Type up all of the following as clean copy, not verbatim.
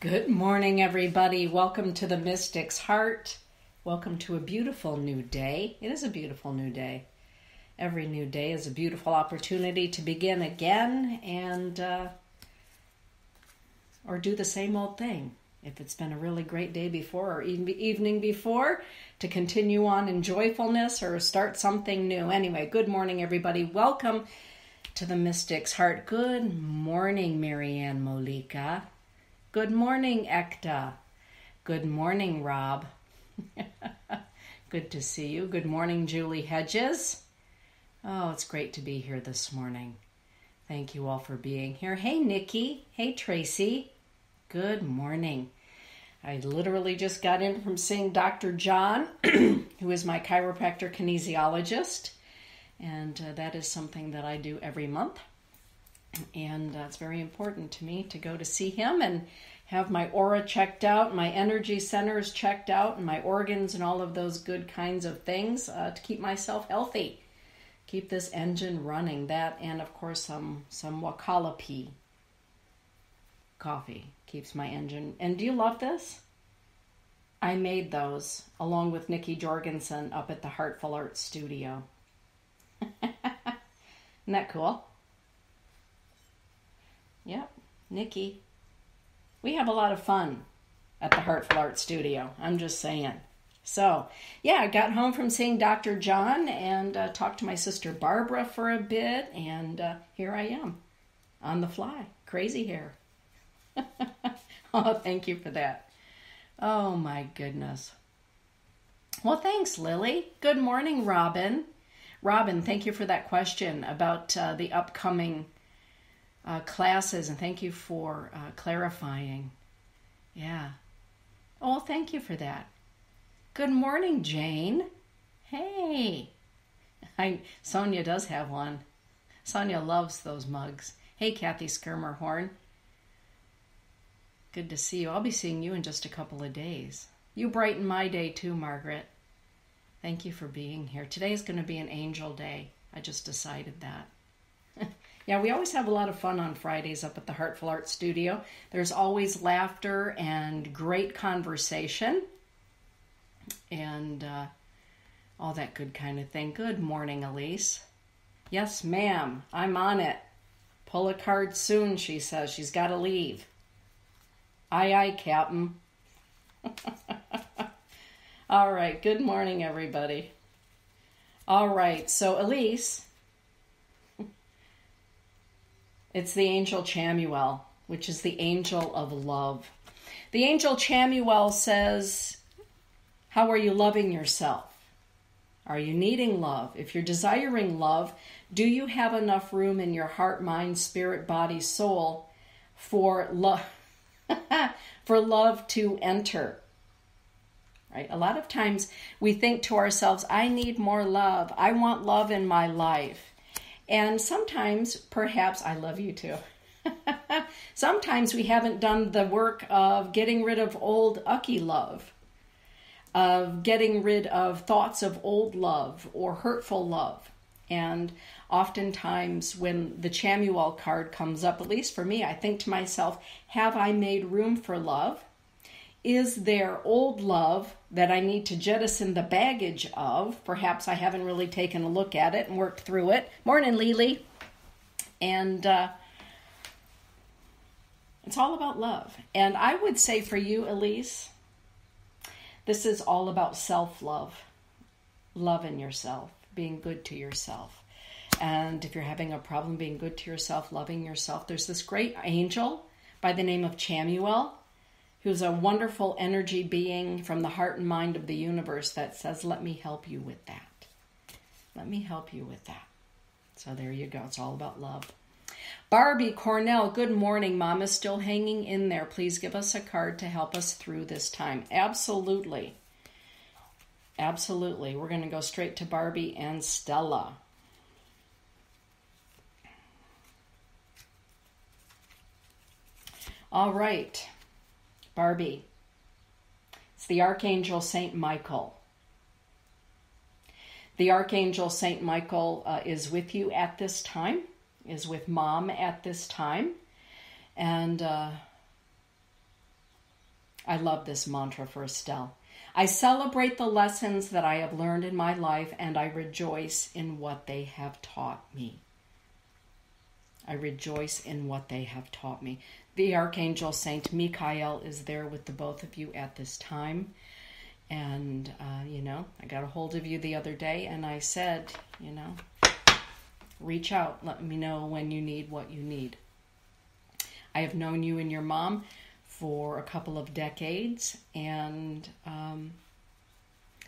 Good morning, everybody. Welcome to the Mystic's Heart. Welcome to a beautiful new day. It is a beautiful new day. Every new day is a beautiful opportunity to begin again and or do the same old thing. If it's been a really great day before or evening before, to continue on in joyfulness or start something new. Anyway, good morning, everybody. Welcome to the Mystic's Heart. Good morning, Marianne Molika. Good morning, Ekta. Good morning, Rob. Good to see you. Good morning, Julie Hedges. Oh, it's great to be here this morning. Thank you all for being here. Hey, Nikki. Hey, Tracy. Good morning. I literally just got in from seeing Dr. John, who is my chiropractor kinesiologist, and that is something that I do every month. And it's very important to me to go to see him and have my aura checked out, my energy centers checked out, and my organs and all of those good kinds of things to keep myself healthy. Keep this engine running. That and, of course, some Wakala Pea coffee keeps my engine. And do you love this? I made those along with Nikki Jorgensen up at the Heartful Art Studio. Isn't that cool? Yep, Nikki. We have a lot of fun at the Heartful Art Studio. I'm just saying. So, yeah, I got home from seeing Dr. John and talked to my sister Barbara for a bit. And here I am on the fly. Crazy hair. Oh, thank you for that. Oh, my goodness. Well, thanks, Lily. Good morning, Robin. Robin, thank you for that question about the upcoming classes, and thank you for clarifying. Yeah. Oh, thank you for that. Good morning, Jane. Hey. Sonia does have one. Sonia loves those mugs. Hey, Kathy Skirmerhorn. Good to see you. I'll be seeing you in just a couple of days. You brighten my day too, Margaret. Thank you for being here. Today is going to be an angel day. I just decided that. Yeah, we always have a lot of fun on Fridays up at the Heartful Art Studio. There's always laughter and great conversation and all that good kind of thing. Good morning, Elise. Yes, ma'am, I'm on it. Pull a card soon, she says. She's got to leave. Aye, aye, Captain. All right, good morning, everybody. All right, so Elise... It's the angel Chamuel, which is the angel of love. The angel Chamuel says, how are you loving yourself? Are you needing love? If you're desiring love, do you have enough room in your heart, mind, spirit, body, soul for love, for love to enter? Right? A lot of times we think to ourselves, I need more love. I want love in my life. And sometimes, perhaps, I love you too. Sometimes we haven't done the work of getting rid of old ucky love, of getting rid of thoughts of old love or hurtful love. And oftentimes when the Chamuel card comes up, at least for me, I think to myself, have I made room for love? Is there old love that I need to jettison the baggage of? Perhaps I haven't really taken a look at it and worked through it. Morning, Lily. And it's all about love. And I would say for you, Elise, this is all about self-love. Loving yourself, being good to yourself. And if you're having a problem being good to yourself, loving yourself, there's this great angel by the name of Chamuel, who's a wonderful energy being from the heart and mind of the universe that says, let me help you with that. Let me help you with that. So there you go. It's all about love. Barbie Cornell, good morning. Mom is still hanging in there. Please give us a card to help us through this time. Absolutely. Absolutely. We're going to go straight to Barbie and Stella. All right. Barbie, it's the Archangel Saint Michael. The Archangel Saint Michael is with you at this time, is with Mom at this time. And I love this mantra for Estelle. I celebrate the lessons that I have learned in my life, and I rejoice in what they have taught me. I rejoice in what they have taught me. The Archangel Saint Michael is there with the both of you at this time. And, I got a hold of you the other day and I said, reach out. Let me know when you need what you need. I have known you and your mom for a couple of decades. And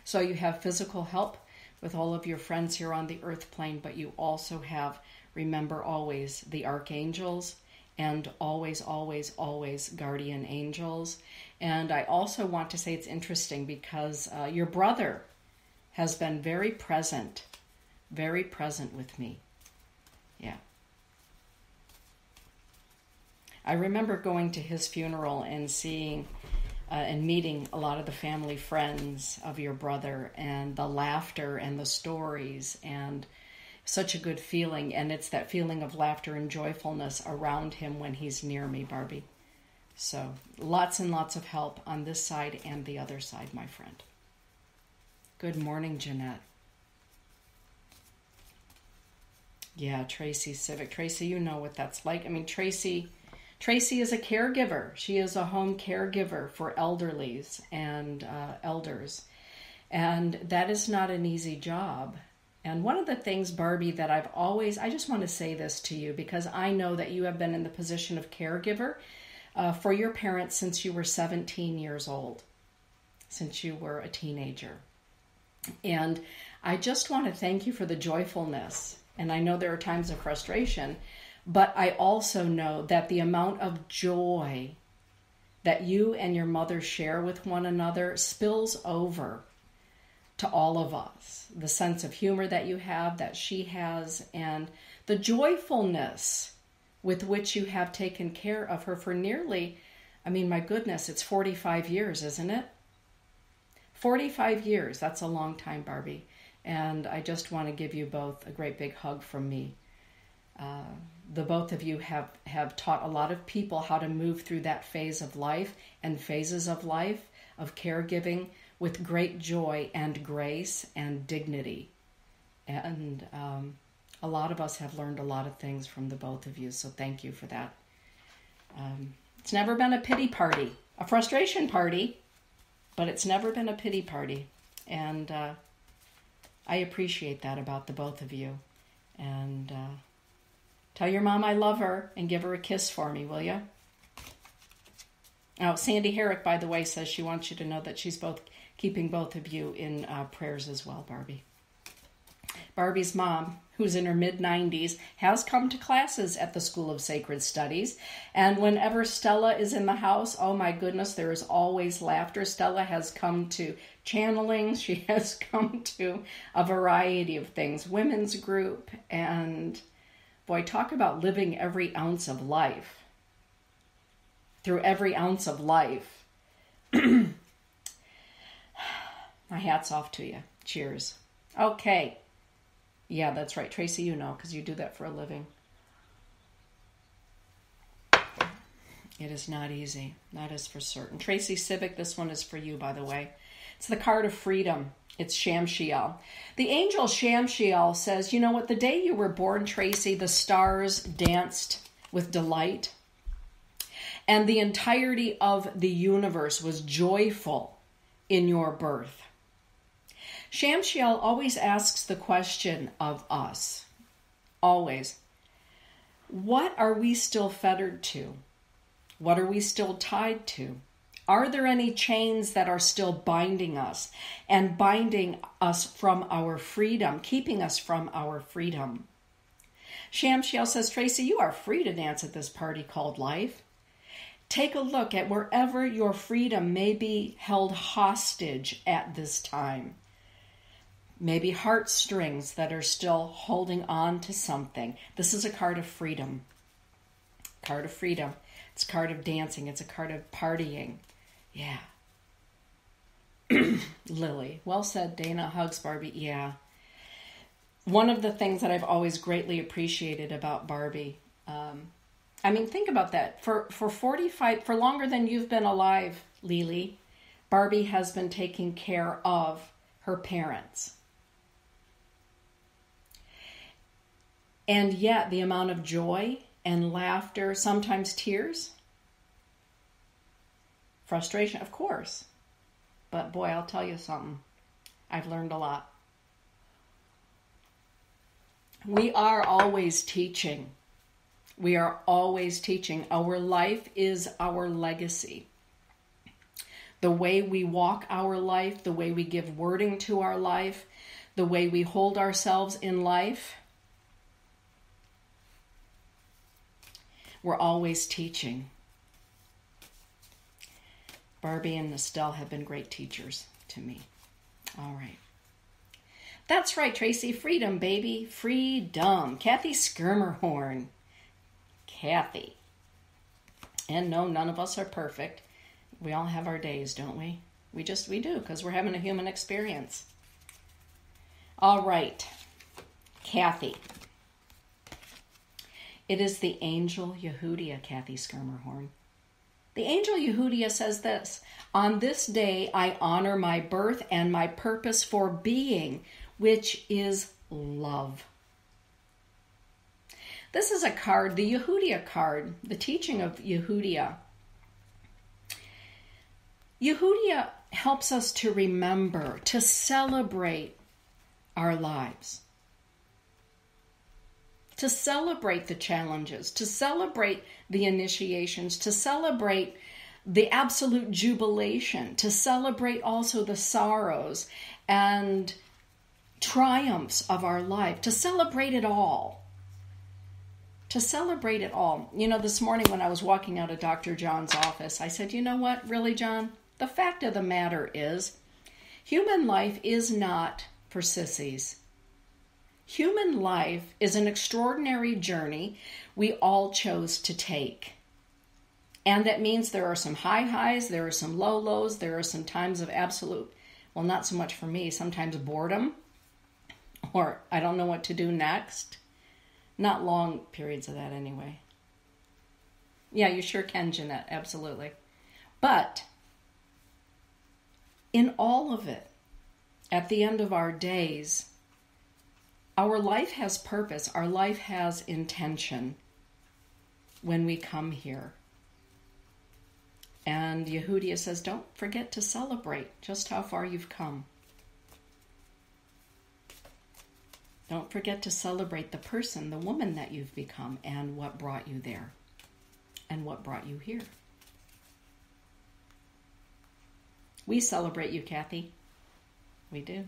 so you have physical help with all of your friends here on the earth plane, but you also have, remember always, the archangels and always, always, always guardian angels. And I also want to say it's interesting because your brother has been very present with me. Yeah. I remember going to his funeral and seeing and meeting a lot of the family friends of your brother, and the laughter and the stories, and such a good feeling. And it's that feeling of laughter and joyfulness around him when he's near me, Barbie. So lots and lots of help on this side and the other side, my friend. Good morning, Jeanette. Yeah, Tracy Civic. Tracy, you know what that's like. I mean, Tracy is a caregiver. She is a home caregiver for elderlies and elders. And that is not an easy job. And one of the things, Barbie, that I just want to say this to you because I know that you have been in the position of caregiver for your parents since you were 17 years old, since you were a teenager. And I just want to thank you for the joyfulness. And I know there are times of frustration, but I also know that the amount of joy that you and your mother share with one another spills over to all of us. The sense of humor that you have, that she has, and the joyfulness with which you have taken care of her for nearly, my goodness, it's 45 years, isn't it? 45 years, that's a long time, Barbie. And I just want to give you both a great big hug from me. The both of you have taught a lot of people how to move through that phase of life and phases of life of caregiving with great joy and grace and dignity. And a lot of us have learned a lot of things from the both of you, so thank you for that. It's never been a pity party, a frustration party, but it's never been a pity party. And I appreciate that about the both of you. And tell your mom I love her and give her a kiss for me, will you? Oh, Sandy Herrick, by the way, says she wants you to know that she's keeping both of you in prayers as well, Barbie. Barbie's mom, who's in her mid-90s, has come to classes at the School of Sacred Studies. And whenever Stella is in the house, oh my goodness, there is always laughter. Stella has come to channeling. She has come to a variety of things. Women's group. And boy, talk about living every ounce of life. Through every ounce of life. My hat's off to you. Cheers. Okay. Yeah, that's right. Tracy, you know, because you do that for a living. It is not easy. That is for certain. Tracy Civic, this one is for you, by the way. It's the card of freedom. It's Shamshiel. The angel Shamshiel says, you know what? The day you were born, Tracy, the stars danced with delight. And the entirety of the universe was joyful in your birth. Shamshiel always asks the question of us, always, what are we still fettered to? What are we still tied to? Are there any chains that are still binding us and binding us from our freedom, keeping us from our freedom? Shamshiel says, Tracy, you are free to dance at this party called life. Take a look at wherever your freedom may be held hostage at this time. Maybe heartstrings that are still holding on to something. This is a card of freedom. Card of freedom. It's a card of dancing. It's a card of partying. Yeah. Lily. Well said, Dana. Hugs, Barbie. Yeah. One of the things that I've always greatly appreciated about Barbie, think about that. For 45, for longer than you've been alive, Lily, Barbie has been taking care of her parents. And yet the amount of joy and laughter, sometimes tears, frustration, of course. But boy, I'll tell you something. I've learned a lot. We are always teaching. We are always teaching. Our life is our legacy. The way we walk our life, the way we give wording to our life, the way we hold ourselves in life, we're always teaching. Barbie and Estelle have been great teachers to me. All right. That's right, Tracy. Freedom, baby. Freedom. Kathy Skirmerhorn. Kathy. And no, none of us are perfect. We all have our days, don't we? We do, because we're having a human experience. All right. Kathy. It is the angel Yehudia, Kathy Skirmerhorn. The angel Yehudia says this: on this day I honor my birth and my purpose for being, which is love. This is a card, the Yehudia card, the teaching of Yehudia. Yehudia helps us to remember, to celebrate our lives, to celebrate the challenges, to celebrate the initiations, to celebrate the absolute jubilation, to celebrate also the sorrows and triumphs of our life, to celebrate it all. To celebrate it all. You know, this morning when I was walking out of Dr. John's office, I said, you know what, really, John? The fact of the matter is, human life is not for sissies. Human life is an extraordinary journey we all chose to take. And that means there are some high highs, there are some low lows, there are some times of absolute, well, not so much for me, sometimes boredom, or I don't know what to do next. Not long periods of that anyway. Yeah, you sure can, Jeanette, absolutely. But in all of it, at the end of our days, our life has purpose. Our life has intention when we come here. And Yehudia says, don't forget to celebrate just how far you've come. Don't forget to celebrate the person, the woman that you've become, and what brought you there, and what brought you here. We celebrate you, Kathy. We do.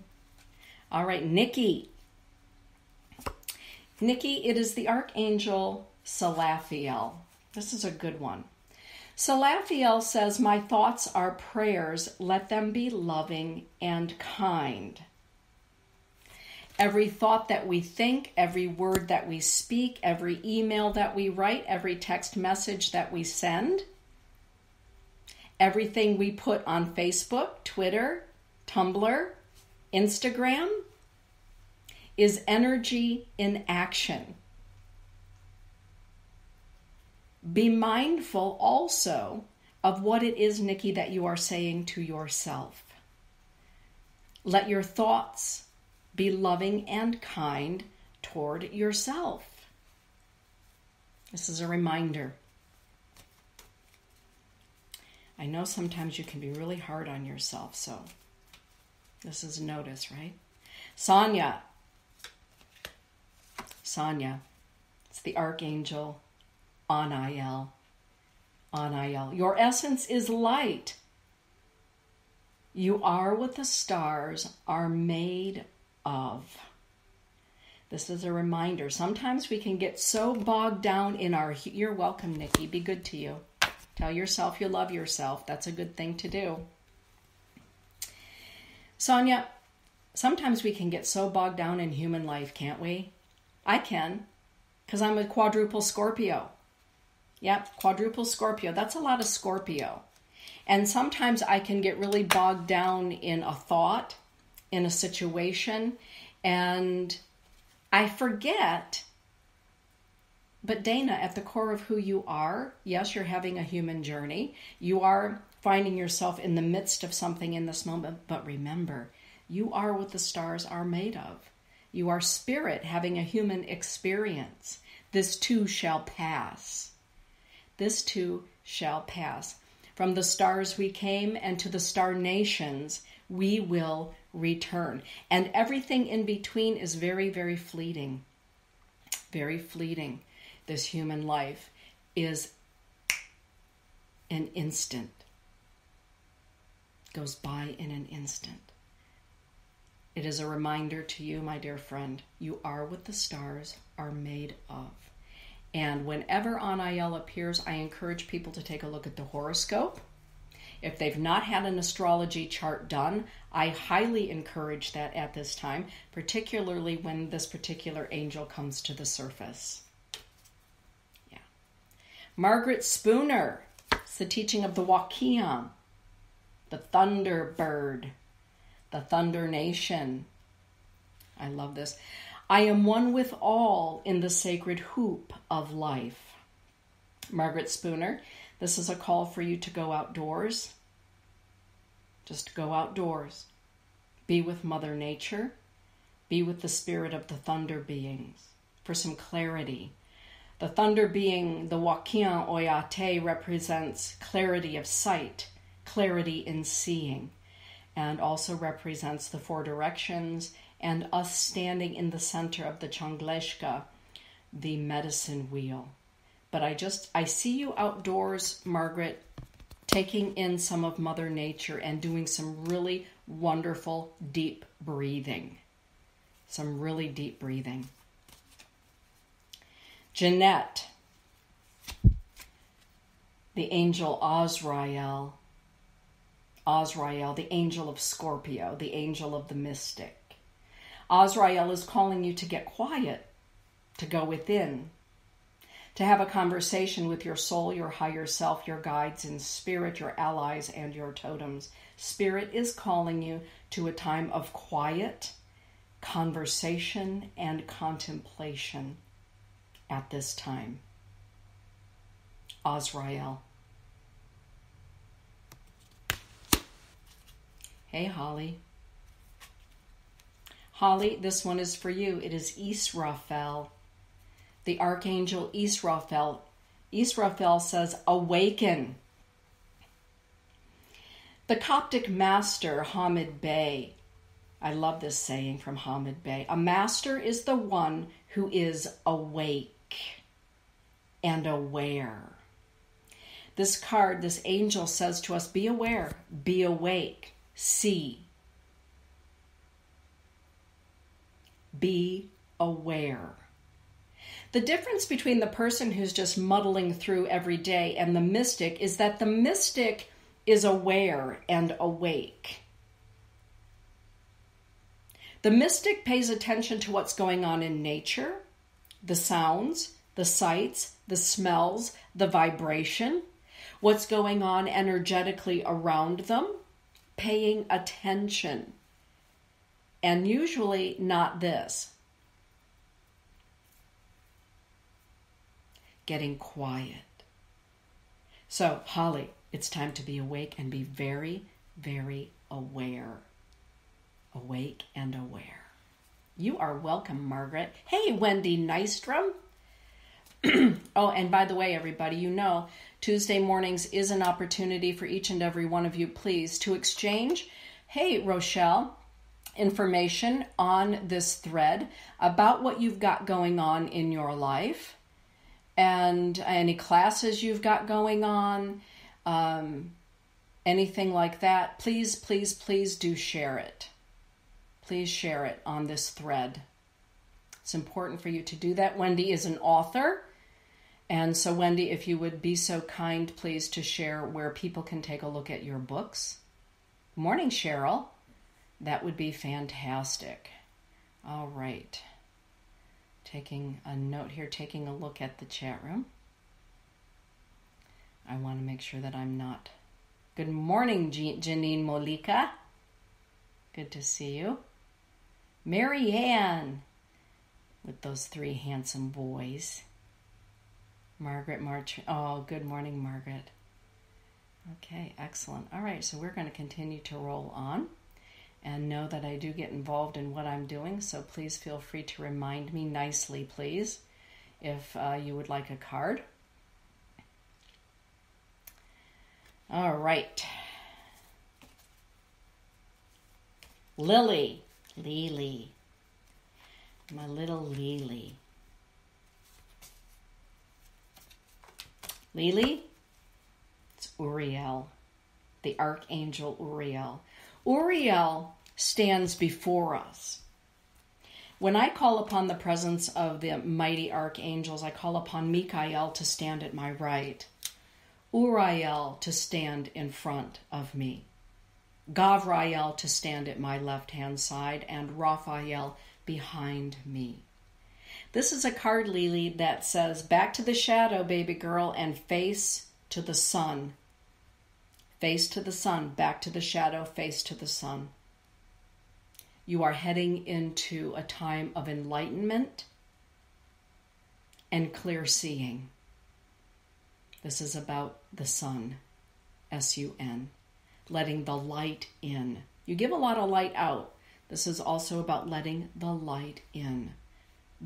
All right, Nikki. Nikki, it is the Archangel Salathiel. This is a good one. Salathiel says, my thoughts are prayers. Let them be loving and kind. Every thought that we think, every word that we speak, every email that we write, every text message that we send, everything we put on Facebook, Twitter, Tumblr, Instagram, is energy in action. Be mindful also of what it is, Nikki, that you are saying to yourself. Let your thoughts be loving and kind toward yourself. This is a reminder. I know sometimes you can be really hard on yourself, so this is notice, right? Sonia, it's the Archangel Anael. Your essence is light. You are what the stars are made of. This is a reminder. Sometimes we can get so bogged down in our... You're welcome, Nikki. Be good to you. Tell yourself you love yourself. That's a good thing to do. Sonia, sometimes we can get so bogged down in human life, can't we? I can, because I'm a quadruple Scorpio. Yep, quadruple Scorpio. That's a lot of Scorpio. And sometimes I can get really bogged down in a thought, in a situation, and I forget. But Dana, at the core of who you are, yes, you're having a human journey. You are finding yourself in the midst of something in this moment, but remember, you are what the stars are made of. You are spirit having a human experience. This too shall pass. This too shall pass. From the stars we came, and to the star nations we will return. And everything in between is very, very fleeting. Very fleeting. This human life is an instant. Goes by in an instant. It is a reminder to you, my dear friend, you are what the stars are made of. And whenever Anael appears, I encourage people to take a look at the horoscope. If they've not had an astrology chart done, I highly encourage that at this time, particularly when this particular angel comes to the surface. Yeah. Margaret Spooner. It's the teaching of the Wakiyan, the Thunderbird, the Thunder Nation. I love this. I am one with all in the sacred hoop of life. Margaret Spooner, this is a call for you to go outdoors. Just go outdoors. Be with Mother Nature. Be with the spirit of the thunder beings for some clarity. The thunder being, the Wakiyan Oyate, represents clarity of sight, clarity in seeing, and also represents the four directions and us standing in the center of the Changleshka, the medicine wheel. But I see you outdoors, Margaret, taking in some of Mother Nature and doing some really wonderful deep breathing. Some really deep breathing. Jeanette, the angel Azrael, the angel of Scorpio, the angel of the mystic. Azrael is calling you to get quiet, to go within, to have a conversation with your soul, your higher self, your guides in spirit, your allies, and your totems. Spirit is calling you to a time of quiet, conversation, and contemplation at this time. Azrael. Hey, Holly. Holly, this one is for you. It is Israfel, the archangel Israfel. Israfel says, awaken. The Coptic master, Hamid Bey, I love this saying from Hamid Bey, a master is the one who is awake and aware. This card, this angel says to us, be aware, be awake, see. Be aware. The difference between the person who's just muddling through every day and the mystic is that the mystic is aware and awake. The mystic pays attention to what's going on in nature, the sounds, the sights, the smells, the vibration, what's going on energetically around them, paying attention. And usually not this. Getting quiet. So, Holly, it's time to be awake and be very, very aware. Awake and aware. You are welcome, Margaret. Hey, Wendy Nystrom. Oh, and by the way, everybody, you know, Tuesday mornings is an opportunity for each and every one of you, please, to exchange, hey, Rochelle, information on this thread about what you've got going on in your life and any classes you've got going on, anything like that. Please, please, please do share it. Please share it on this thread. It's important for you to do that. Wendy is an author. And so, Wendy, if you would be so kind, please, to share where people can take a look at your books. Good morning, Cheryl. That would be fantastic. All right. Taking a note here, taking a look at the chat room. I want to make sure that I'm not... Good morning, Janine Molika. Good to see you. Mary Ann, with those three handsome boys. Margaret March. Oh, good morning, Margaret. Okay, excellent. All right, so we're going to continue to roll on and know that I do get involved in what I'm doing, so please feel free to remind me nicely, please, if you would like a card. All right. Lily. My little Lily. Lily, it's Uriel, the Archangel Uriel. Uriel stands before us. When I call upon the presence of the mighty archangels, I call upon Michael to stand at my right, Uriel to stand in front of me, Gavriel to stand at my left-hand side, and Raphael behind me. This is a card, Lily, that says, back to the shadow, baby girl, and face to the sun. Face to the sun, back to the shadow, face to the sun. You are heading into a time of enlightenment and clear seeing. This is about the sun, S-U-N, letting the light in. You give a lot of light out. This is also about letting the light in.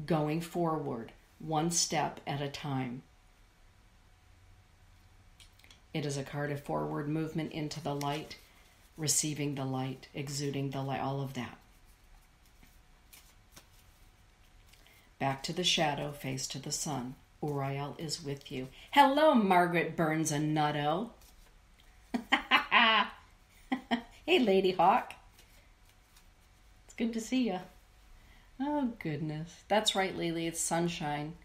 Going forward, one step at a time. It is a card of forward movement into the light, receiving the light, exuding the light, all of that. Back to the shadow, face to the sun. Uriel is with you. Hello, Margaret Burns and Nutto. Hey, Lady Hawk. It's good to see you. Oh, goodness. That's right, Lily. It's sunshine.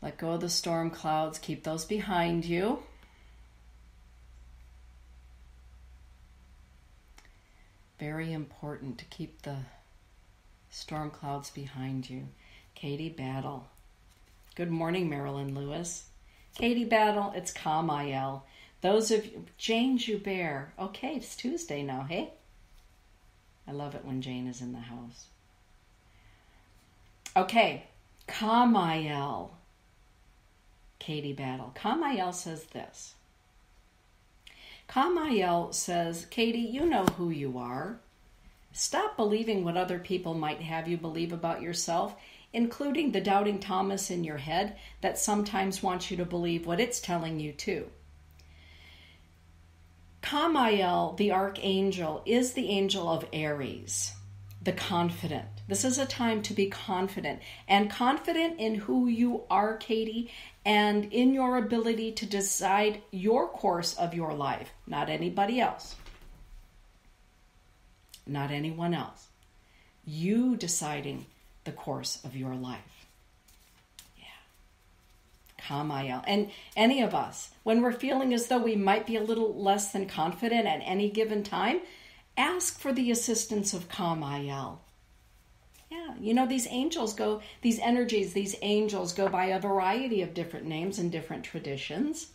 Let go of the storm clouds. Keep those behind you. Very important to keep the storm clouds behind you. Katie Battle. Good morning, Marilyn Lewis. Katie Battle, it's Kamael. Those of you, Jane Joubert. Okay, it's Tuesday now, hey? I love it when Jane is in the house. Okay, Kamael. Katie Battle. Kamael says this. Kamael says, Katie, you know who you are. Stop believing what other people might have you believe about yourself, including the doubting Thomas in your head that sometimes wants you to believe what it's telling you too. Kamael, the archangel, is the angel of Aries, the confident. This is a time to be confident, and confident in who you are, Katie, and in your ability to decide your course of your life, not anybody else, not anyone else. You deciding the course of your life. Yeah. Kamael. And any of us, when we're feeling as though we might be a little less than confident at any given time, ask for the assistance of Kamael. Yeah, you know, these angels go, these energies, these angels go by a variety of different names and different traditions.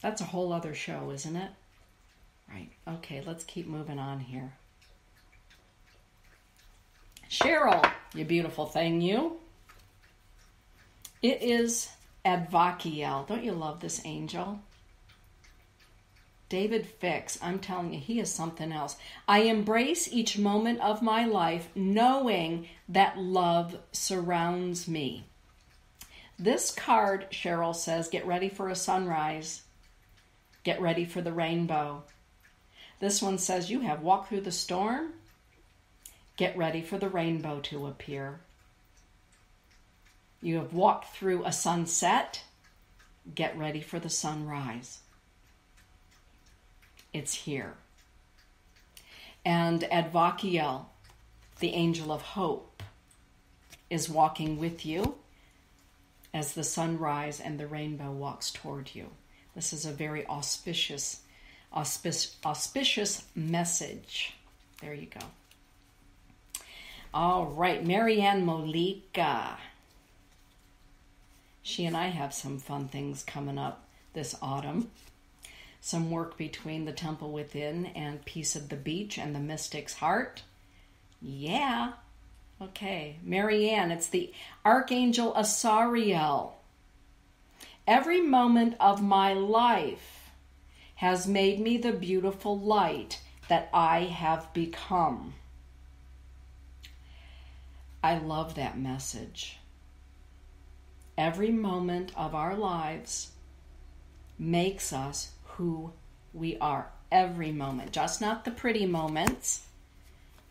That's a whole other show, isn't it? Right. Okay, let's keep moving on here. Cheryl, you beautiful thing, you. It is Advakiel. Don't you love this angel? David Fix, I'm telling you, he is something else. I embrace each moment of my life knowing that love surrounds me. This card, Cheryl says, get ready for a sunrise. Get ready for the rainbow. This one says, you have walked through the storm. Get ready for the rainbow to appear. You have walked through a sunset. Get ready for the sunrise. It's here. And Advakiel, the angel of hope, is walking with you as the sunrise and the rainbow walks toward you. This is a very auspicious message. There you go. All right, Marianne Molika. She and I have some fun things coming up this autumn. Some work between the Temple Within and Peace of the Beach and the Mystic's Heart. Yeah. Okay. Marianne, it's the Archangel Asariel. Every moment of my life has made me the beautiful light that I have become. I love that message. Every moment of our lives makes us who we are. Every moment. Just not the pretty moments.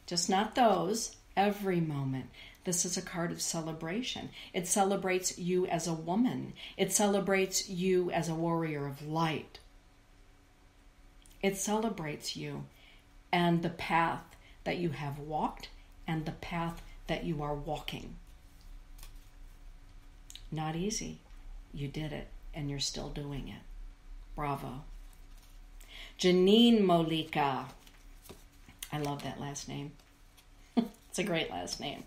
Just not those. Every moment. This is a card of celebration. It celebrates you as a woman. It celebrates you as a warrior of light. It celebrates you and the path that you have walked and the path that you are walking. Not easy. You did it, and you're still doing it. Bravo. Janine Molika. I love that last name. It's a great last name.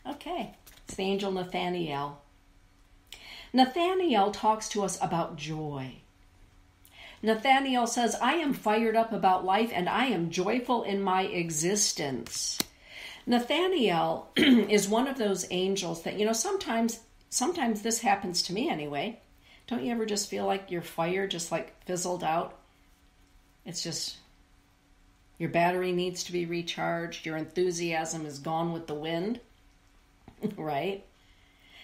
Okay, it's the angel Nathaniel. Nathaniel talks to us about joy. Nathaniel says, I am fired up about life and I am joyful in my existence. Nathaniel is one of those angels that, sometimes this happens to me anyway. Don't you ever just feel like your fire just like fizzled out? It's just, your battery needs to be recharged. Your enthusiasm is gone with the wind, right?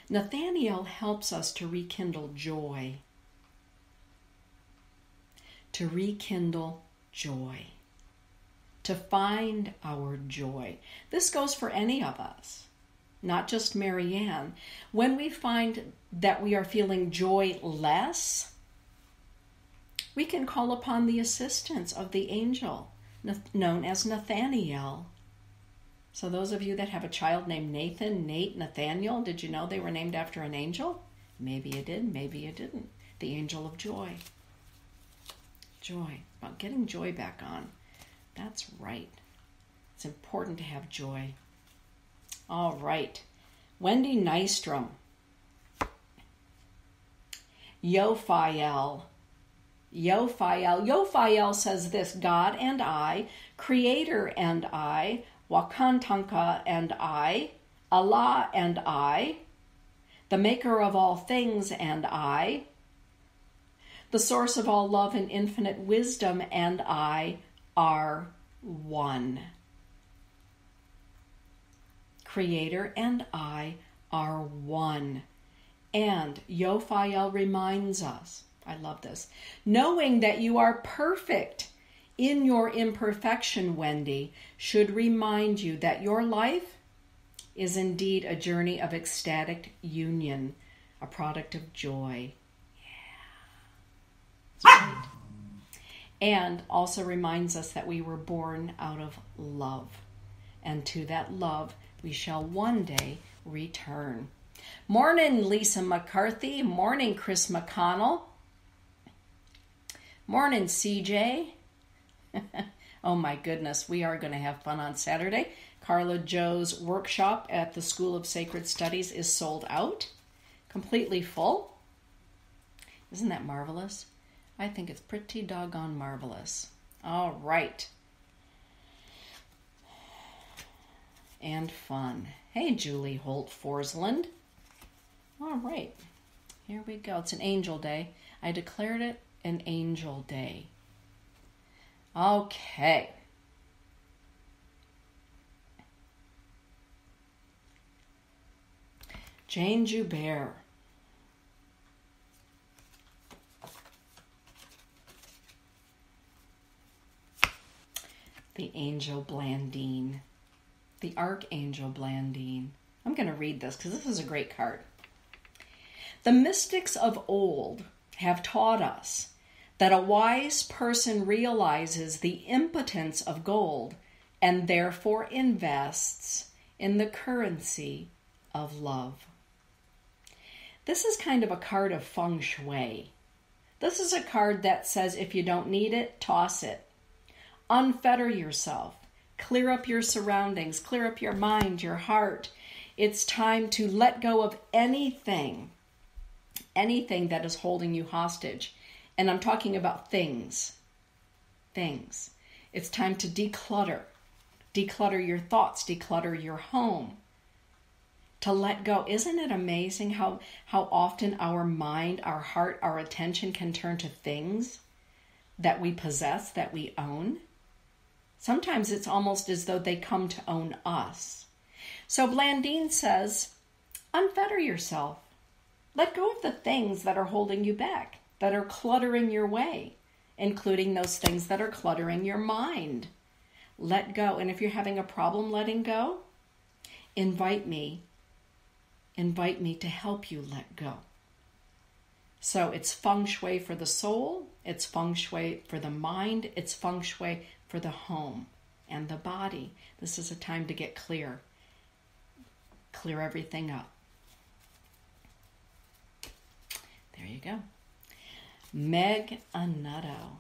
Nathaniel helps us to rekindle joy. To rekindle joy. To find our joy. This goes for any of us, not just Marianne. When we find that we are feeling joyless, we can call upon the assistance of the angel known as Nathaniel. So those of you that have a child named Nathan, Nate, Nathaniel, did you know they were named after an angel? Maybe you did, maybe you didn't. The angel of joy. Joy. About getting joy back on. That's right. It's important to have joy. All right. Wendy Nystrom. Yophiel. Yophiel says this: God and I, Creator and I, Wakantanka and I, Allah and I, the Maker of all things and I, the source of all love and infinite wisdom and I are one. Creator and I are one. And Yophiel reminds us, I love this, knowing that you are perfect in your imperfection, Wendy, should remind you that your life is indeed a journey of ecstatic union, a product of joy. Yeah. That's right. And also reminds us that we were born out of love. And to that love, we shall one day return. Morning, Lisa McCarthy. Morning, Chris McConnell. Morning, CJ. Oh my goodness, we are going to have fun on Saturday. Carla Joe's workshop at the School of Sacred Studies is sold out. Completely full. Isn't that marvelous? I think it's pretty doggone marvelous. All right. And fun. Hey, Julie Holt Forsland. All right. Here we go. It's an angel day. I declared it an angel day. Okay. Jane Joubert. The Angel Blandine. The Archangel Blandine. I'm going to read this because this is a great card. The mystics of old have taught us that a wise person realizes the impotence of gold and therefore invests in the currency of love. This is kind of a card of feng shui. This is a card that says if you don't need it, toss it. Unfetter yourself. Clear up your surroundings. Clear up your mind, your heart. It's time to let go of anything that is holding you hostage. And I'm talking about things. Things. It's time to declutter. Declutter your thoughts. Declutter your home. to let go. Isn't it amazing how often our mind, our heart, our attention can turn to things that we possess, that we own? Sometimes it's almost as though they come to own us. So Blandine says, unfetter yourself. Let go of the things that are holding you back, that are cluttering your way, including those things that are cluttering your mind. Let go. And if you're having a problem letting go, invite me to help you let go. So it's feng shui for the soul, it's feng shui for the mind, it's feng shui for the home and the body. This is a time to get clear. Clear everything up. There you go. Meg Anutto.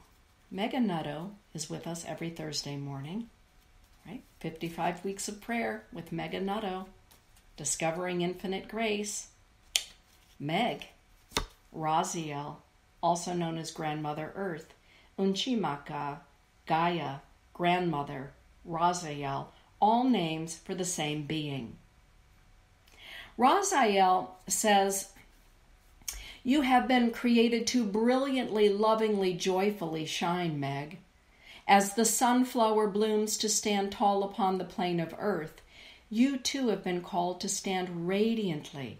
Meg Anutto is with us every Thursday morning, right? 55 weeks of prayer with Meg Anutto. Discovering Infinite Grace. Meg, Raziel, also known as Grandmother Earth, Unchimaka, Gaia, Grandmother, Raziel, all names for the same being. Raziel says, you have been created to brilliantly, lovingly, joyfully shine, Meg. As the sunflower blooms to stand tall upon the plane of earth, you too have been called to stand radiantly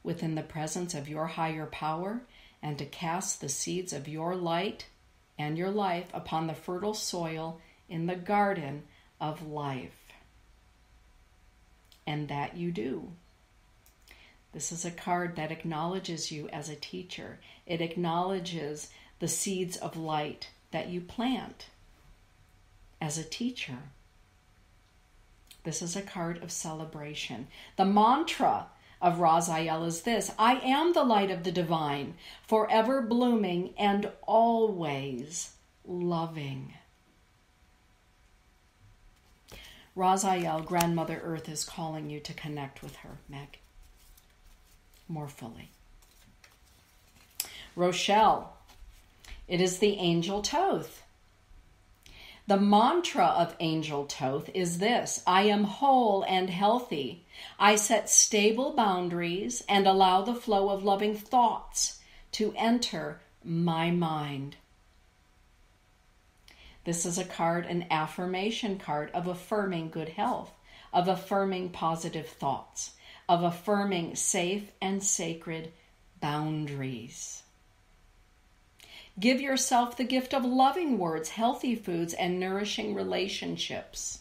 within the presence of your higher power and to cast the seeds of your light and your life upon the fertile soil in the garden of life. And that you do. This is a card that acknowledges you as a teacher. It acknowledges the seeds of light that you plant as a teacher. This is a card of celebration. The mantra of Raziel is this: I am the light of the divine, forever blooming and always loving. Raziel, Grandmother Earth, is calling you to connect with her, Meg, more fully. Rochelle, it is the Angel Toth. The mantra of Angel Toth is this: I am whole and healthy. I set stable boundaries and allow the flow of loving thoughts to enter my mind. This is a card, an affirmation card of affirming good health, of affirming positive thoughts, of affirming safe and sacred boundaries. Give yourself the gift of loving words, healthy foods, and nourishing relationships.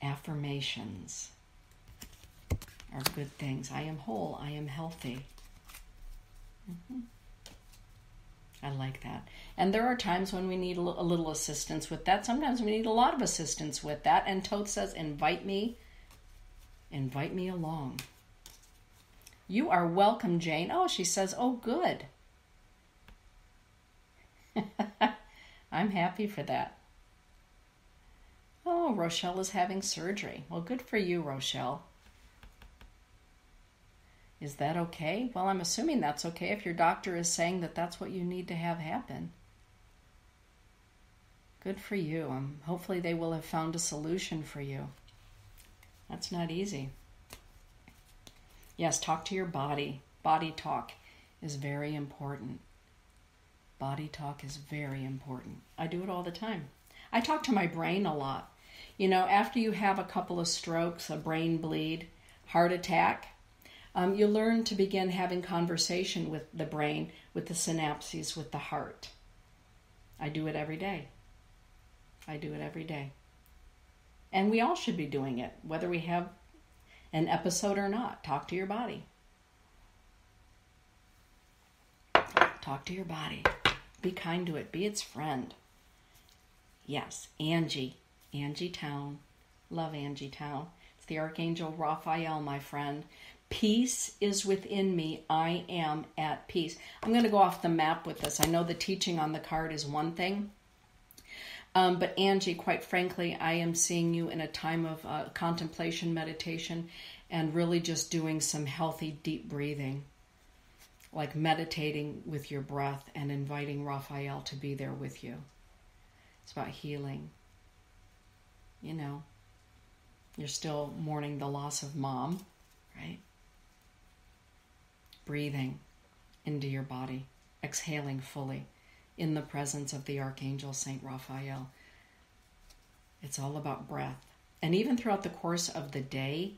Affirmations are good things. I am whole. I am healthy. I like that. And there are times when we need a little assistance with that. Sometimes we need a lot of assistance with that. And Toth says, invite me along. You are welcome, Jane. Oh, she says, oh, good. I'm happy for that. Oh, Rochelle is having surgery. Well, good for you, Rochelle. Is that okay? Well, I'm assuming that's okay if your doctor is saying that that's what you need to have happen. Good for you. Hopefully they will have found a solution for you. That's not easy. Yes, talk to your body. Body talk is very important. Body talk is very important. I do it all the time. I talk to my brain a lot. You know, after you have a couple of strokes, a brain bleed, heart attack, you learn to begin having conversation with the brain, with the synapses, with the heart. I do it every day. I do it every day. And we all should be doing it, whether we have an episode or not. Talk to your body. Talk to your body. Be kind to it. Be its friend. Yes, Angie. Angie Town. Love Angie Town. It's the Archangel Raphael, my friend. Peace is within me. I am at peace. I'm going to go off the map with this. I know the teaching on the card is one thing. But Angie, quite frankly, I am seeing you in a time of contemplation, meditation, and really just doing some healthy, deep breathing. Like meditating with your breath and inviting Raphael to be there with you. It's about healing. You know, You're still mourning the loss of mom, right? Breathing into your body, exhaling fully in the presence of the Archangel Saint Raphael. It's all about breath. And even throughout the course of the day,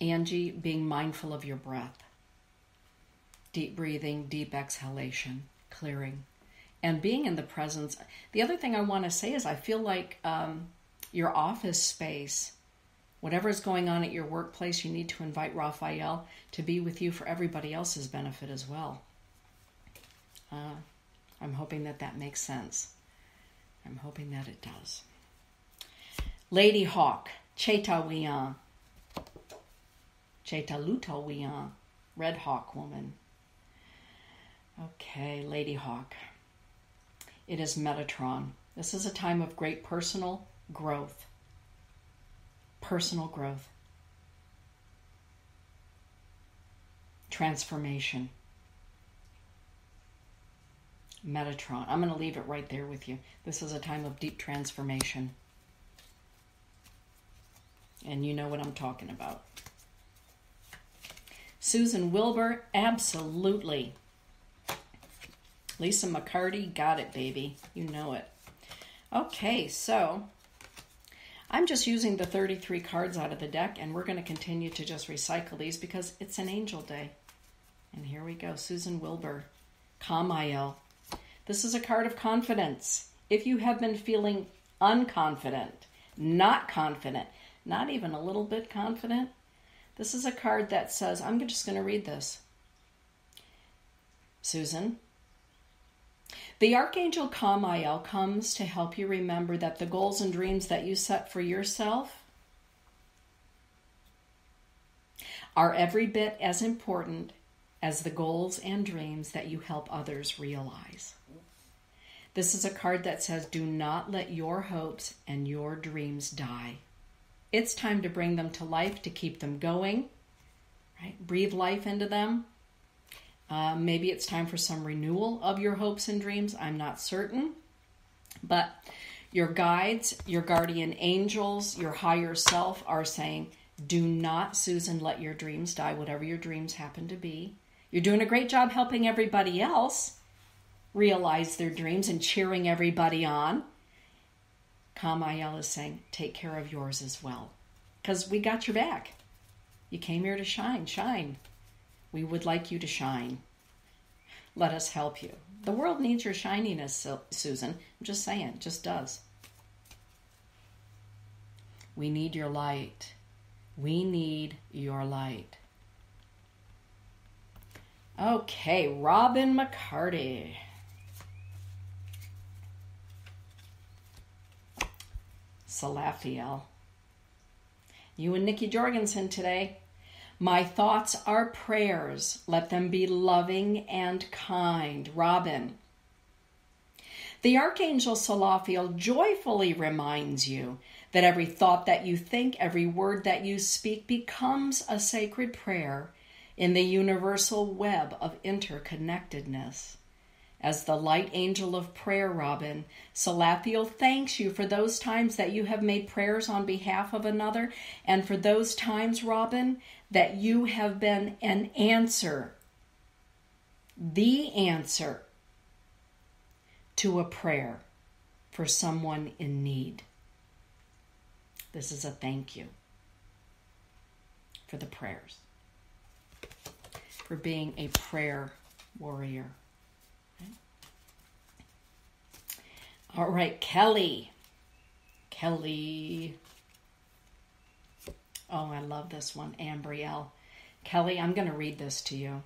Angie, being mindful of your breath. Deep breathing, deep exhalation, clearing, and being in the presence. The other thing I want to say is I feel like your office space, whatever is going on at your workplace, you need to invite Raphael to be with you for everybody else's benefit as well. I'm hoping that makes sense. I'm hoping that it does. Lady Hawk, Chetawiyan, Chetalutawiyan, Red Hawk woman. Okay, Lady Hawk. It is Metatron. This is a time of great personal growth. Personal growth. Transformation. Metatron. I'm going to leave it right there with you. This is a time of deep transformation. And you know what I'm talking about. Susan Wilbur, absolutely. Lisa McCarty, got it, baby. You know it. Okay, so I'm just using the 33 cards out of the deck, and we're going to continue to just recycle these because it's an angel day. And here we go. Susan Wilbur, Kamael. This is a card of confidence. If you have been feeling unconfident, not confident, not even a little bit confident, this is a card that says, I'm just going to read this. Susan, the Archangel Kamael comes to help you remember that the goals and dreams that you set for yourself are every bit as important as the goals and dreams that you help others realize. This is a card that says, do not let your hopes and your dreams die. It's time to bring them to life, to keep them going, right? Breathe life into them. Maybe it's time for some renewal of your hopes and dreams. I'm not certain. But your guides, your guardian angels, your higher self are saying, do not, Susan, let your dreams die, whatever your dreams happen to be. You're doing a great job helping everybody else realize their dreams and cheering everybody on. Kamael is saying, take care of yours as well. Because we got your back. You came here to shine. Shine. We would like you to shine. Let us help you. The world needs your shininess, Susan. I'm just saying, it just does. We need your light. We need your light. Okay, Robin McCarty. Salafiel. You and Nikki Jorgensen today. My thoughts are prayers. Let them be loving and kind. Robin. The Archangel Salafiel joyfully reminds you that every thought that you think, every word that you speak becomes a sacred prayer in the universal web of interconnectedness. As the light angel of prayer, Robin, Salafiel thanks you for those times that you have made prayers on behalf of another, and for those times, Robin, that you have been an answer, the answer to a prayer for someone in need. This is a thank you for the prayers, for being a prayer warrior. All right, Kelly. Kelly. Oh, I love this one, Ambrielle. Kelly, I'm going to read this to you.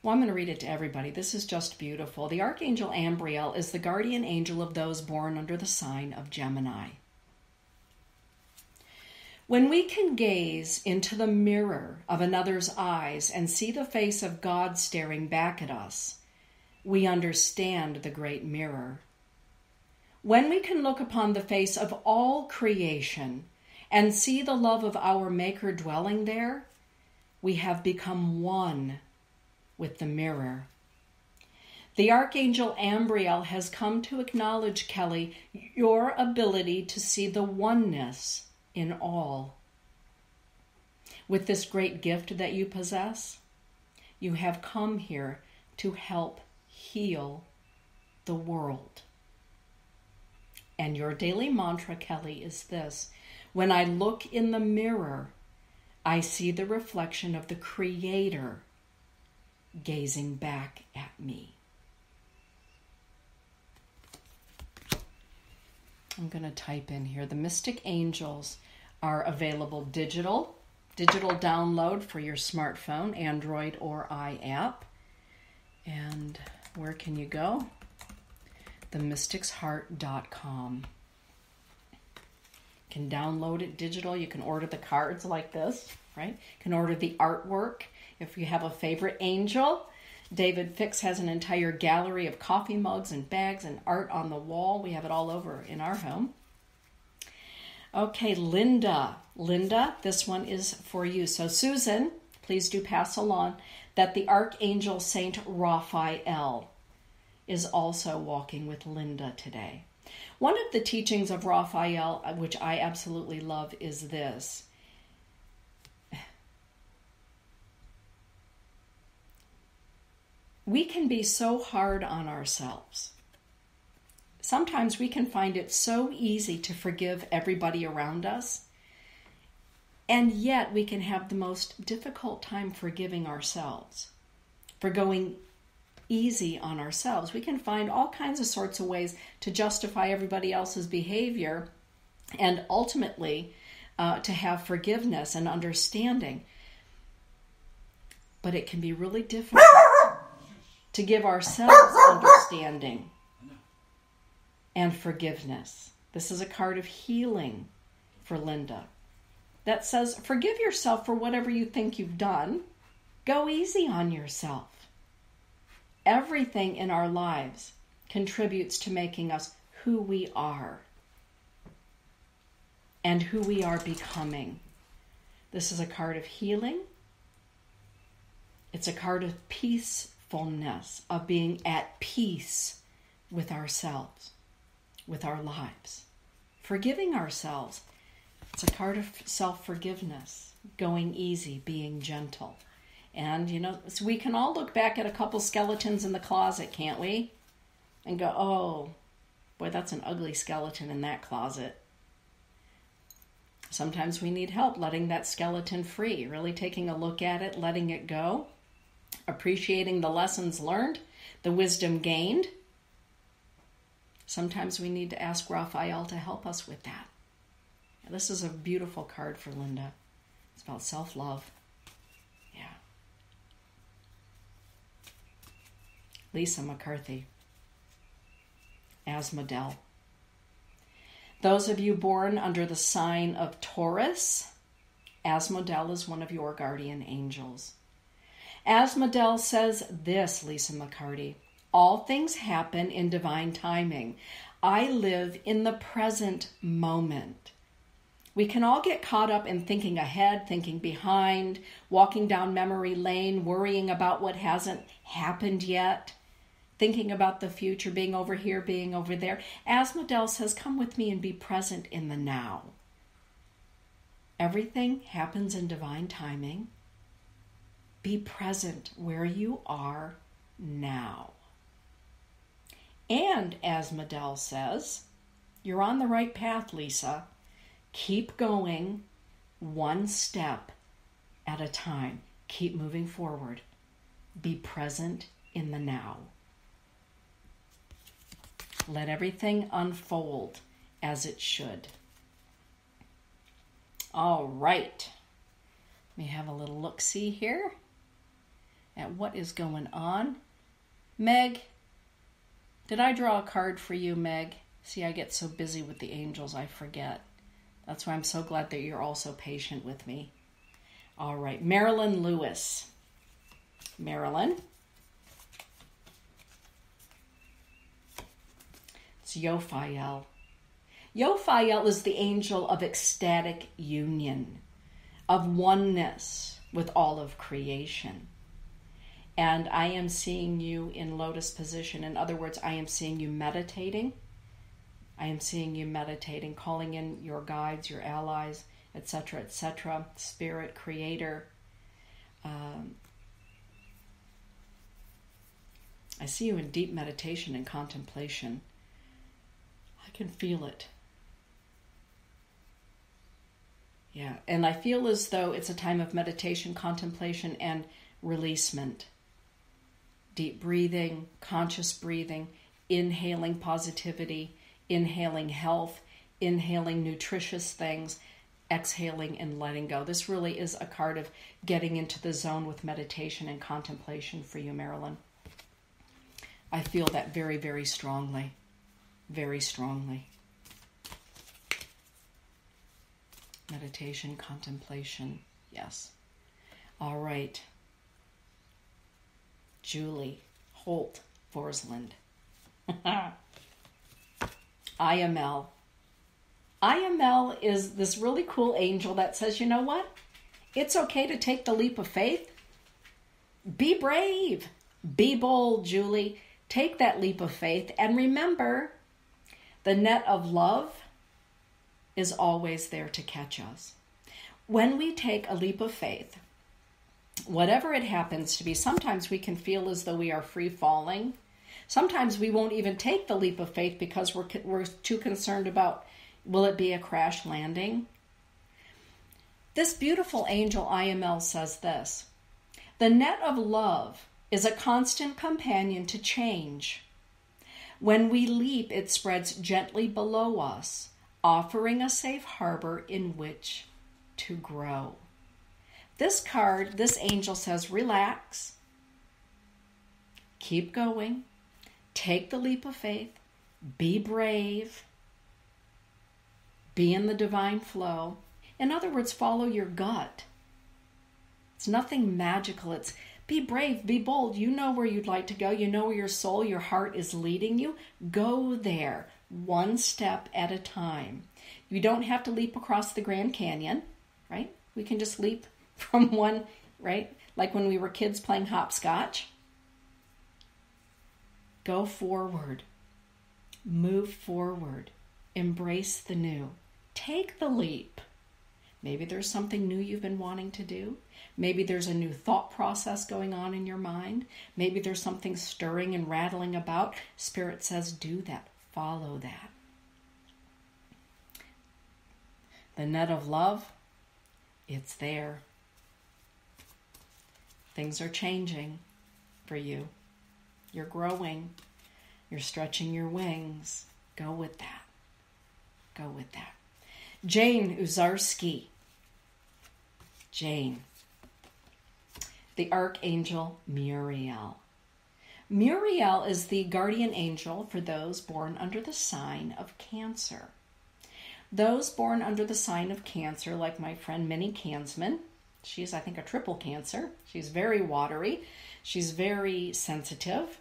Well, I'm going to read it to everybody. This is just beautiful. The Archangel Ambrielle is the guardian angel of those born under the sign of Gemini. When we can gaze into the mirror of another's eyes and see the face of God staring back at us, we understand the great mirror. When we can look upon the face of all creation and see the love of our Maker dwelling there, we have become one with the mirror. The Archangel Ambriel has come to acknowledge, Kelly, your ability to see the oneness in all. With this great gift that you possess, you have come here to help heal the world. And your daily mantra, Kelly, is this: when I look in the mirror, I see the reflection of the Creator gazing back at me. I'm going to type in here. The Mystic Angels are available digital download for your smartphone, Android or iApp. And where can you go? themysticsheart.com. You can download it digital. You can order the cards like this, right? You can order the artwork. If you have a favorite angel, David Fix has an entire gallery of coffee mugs and bags and art on the wall. We have it all over in our home. Okay, Linda, this one is for you. So Susan, please do pass along that the Archangel Saint Raphael is also walking with Linda today. One of the teachings of Raphael, which I absolutely love, is this. We can be so hard on ourselves. Sometimes we can find it so easy to forgive everybody around us, and yet we can have the most difficult time forgiving ourselves, for going easy on ourselves. We can find all kinds of sorts of ways to justify everybody else's behavior and ultimately to have forgiveness and understanding. But it can be really difficult to give ourselves understanding and forgiveness. This is a card of healing for Linda that says, forgive yourself for whatever you think you've done. Go easy on yourself. Everything in our lives contributes to making us who we are and who we are becoming. This is a card of healing. It's a card of peacefulness, of being at peace with ourselves, with our lives, forgiving ourselves. It's a card of self-forgiveness, going easy, being gentle. And, so we can all look back at a couple skeletons in the closet, can't we? And go, oh, boy, that's an ugly skeleton in that closet. Sometimes we need help letting that skeleton free, really taking a look at it, letting it go, appreciating the lessons learned, the wisdom gained. Sometimes we need to ask Raphael to help us with that. This is a beautiful card for Linda. It's about self-love. Yeah. Lisa McCarthy. Asmodel. Those of you born under the sign of Taurus, Asmodel is one of your guardian angels. Asmodel says this, Lisa McCarty: all things happen in divine timing. I live in the present moment. We can all get caught up in thinking ahead, thinking behind, walking down memory lane, worrying about what hasn't happened yet, thinking about the future, being over here, being over there. Asmodel says, come with me and be present in the now. Everything happens in divine timing. Be present where you are now. And Asmodel says, you're on the right path, Lisa. Keep going one step at a time. Keep moving forward. Be present in the now. Let everything unfold as it should. All right. Let me have a little look-see here at what is going on. Meg, did I draw a card for you, Meg? See, I get so busy with the angels, I forget. That's why I'm so glad that you're all so patient with me. All right, Marilyn Lewis. Marilyn. It's Yophael. Yophael is the angel of ecstatic union, of oneness with all of creation. And I am seeing you in lotus position. In other words, I am seeing you meditating. I am seeing you meditating, calling in your guides, your allies, etc., etc., spirit, creator. I see you in deep meditation and contemplation. I can feel it. Yeah, and I feel as though it's a time of meditation, contemplation, and releasement. Deep breathing, conscious breathing, inhaling positivity, inhaling health, inhaling nutritious things, exhaling and letting go. This really is a card of getting into the zone with meditation and contemplation for you, Marilyn. I feel that very, very strongly. Very strongly. Meditation, contemplation. Yes. All right. Julie Holt Forsland. IML. IML is this really cool angel that says, you know what? It's okay to take the leap of faith. Be brave. Be bold, Julie. Take that leap of faith. And remember, the net of love is always there to catch us. When we take a leap of faith, whatever it happens to be, sometimes we can feel as though we are free falling. Sometimes we won't even take the leap of faith because we're too concerned about, will it be a crash landing? This beautiful angel IML says this: the net of love is a constant companion to change. When we leap, it spreads gently below us, offering a safe harbor in which to grow. This card, this angel says, relax, keep going, take the leap of faith, be brave, be in the divine flow. In other words, follow your gut. It's nothing magical. It's be brave, be bold. You know where you'd like to go. You know where your soul, your heart is leading you. Go there, one step at a time. You don't have to leap across the Grand Canyon, right? We can just leap from one, right? Like when we were kids playing hopscotch. Go forward. Move forward. Embrace the new. Take the leap. Maybe there's something new you've been wanting to do. Maybe there's a new thought process going on in your mind. Maybe there's something stirring and rattling about. Spirit says, do that. Follow that. The net of love, it's there. Things are changing for you. You're growing. You're stretching your wings. Go with that. Go with that. Jane Uzarski. Jane. The Archangel Muriel. Muriel is the guardian angel for those born under the sign of Cancer. Those born under the sign of Cancer, like my friend Minnie Kansman, she's, I think, a triple Cancer. She's very watery. She's very sensitive,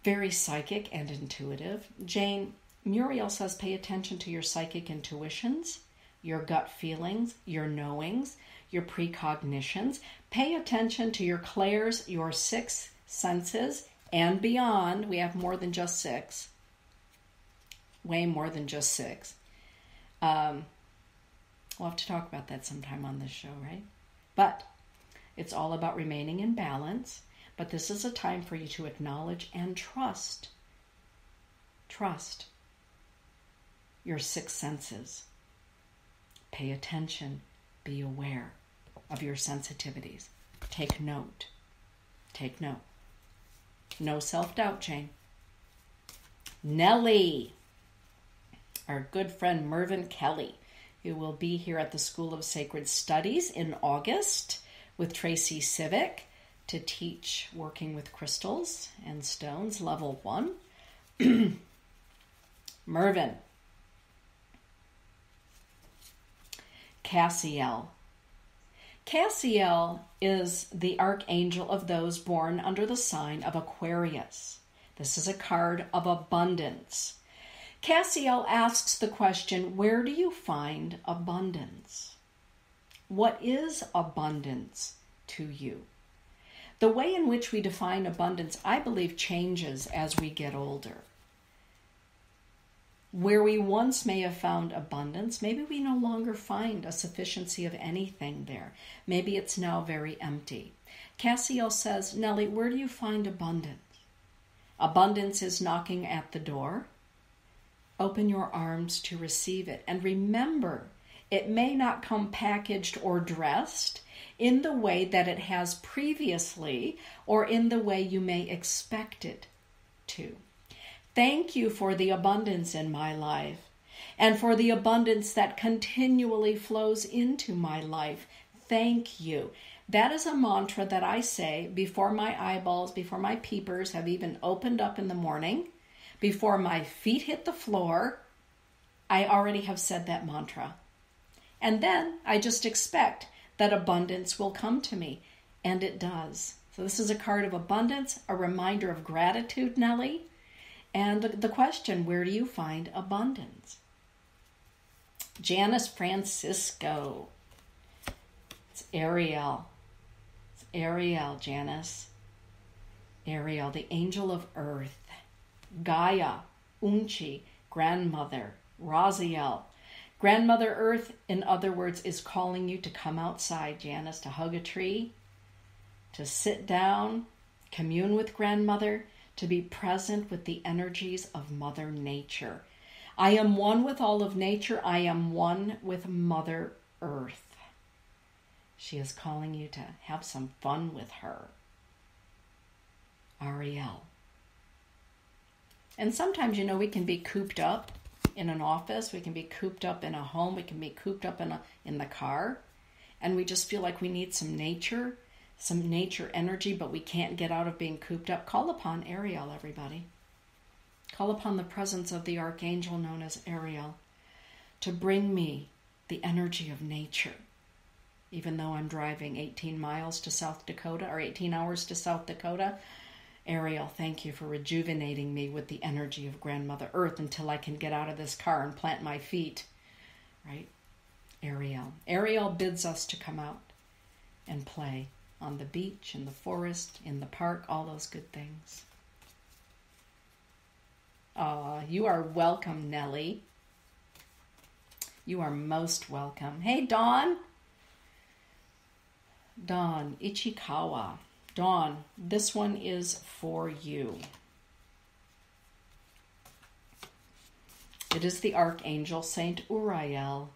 very psychic and intuitive. Jane, Muriel says, pay attention to your psychic intuitions, your gut feelings, your knowings, your precognitions. Pay attention to your clairs, your sixth senses, and beyond. We have more than just six. Way more than just six. We'll have to talk about that sometime on this show, right? But it's all about remaining in balance. But this is a time for you to acknowledge and trust. Trust your six senses. Pay attention. Be aware of your sensitivities. Take note. Take note. No self-doubt, Jane. Nellie. Our good friend Mervyn Kelly, who will be here at the School of Sacred Studies in August with Tracy Civic to teach working with crystals and stones, level 1. Mervyn. Cassiel. Cassiel is the archangel of those born under the sign of Aquarius. This is a card of abundance. Cassiel asks the question, where do you find abundance? What is abundance to you? The way in which we define abundance, I believe, changes as we get older. Where we once may have found abundance, maybe we no longer find a sufficiency of anything there. Maybe it's now very empty. Cassiel says, Nellie, where do you find abundance? Abundance is knocking at the door. Open your arms to receive it. And remember, it may not come packaged or dressed in the way that it has previously or in the way you may expect it to. Thank you for the abundance in my life and for the abundance that continually flows into my life. Thank you. That is a mantra that I say before my eyeballs, before my peepers have even opened up in the morning, before my feet hit the floor. I already have said that mantra. And then I just expect that abundance will come to me. And it does. So this is a card of abundance, a reminder of gratitude, Nellie. And the question, where do you find abundance? Janice Francisco. It's Ariel. It's Ariel, Janice. Ariel, the angel of earth. Gaia, Unchi, grandmother. Raziel. Grandmother Earth, in other words, is calling you to come outside, Janice, to hug a tree, to sit down, commune with grandmother, to be present with the energies of Mother Nature. I am one with all of nature. I am one with Mother Earth. She is calling you to have some fun with her. Ariel. And sometimes, we can be cooped up in an office. We can be cooped up in a home. We can be cooped up in the car. And we just feel like we need some nature energy, but we can't get out of being cooped up. Call upon Ariel, everybody. Call upon the presence of the archangel known as Ariel to bring me the energy of nature. Even though I'm driving 18 miles to South Dakota, or 18 hours to South Dakota, Ariel, thank you for rejuvenating me with the energy of Grandmother Earth until I can get out of this car and plant my feet. Right? Ariel. Ariel bids us to come out and play on the beach, in the forest, in the park, all those good things. You are welcome, Nellie. You are most welcome. Hey, Dawn. Dawn Ichikawa. Dawn, this one is for you. It is the Archangel Saint Uriel.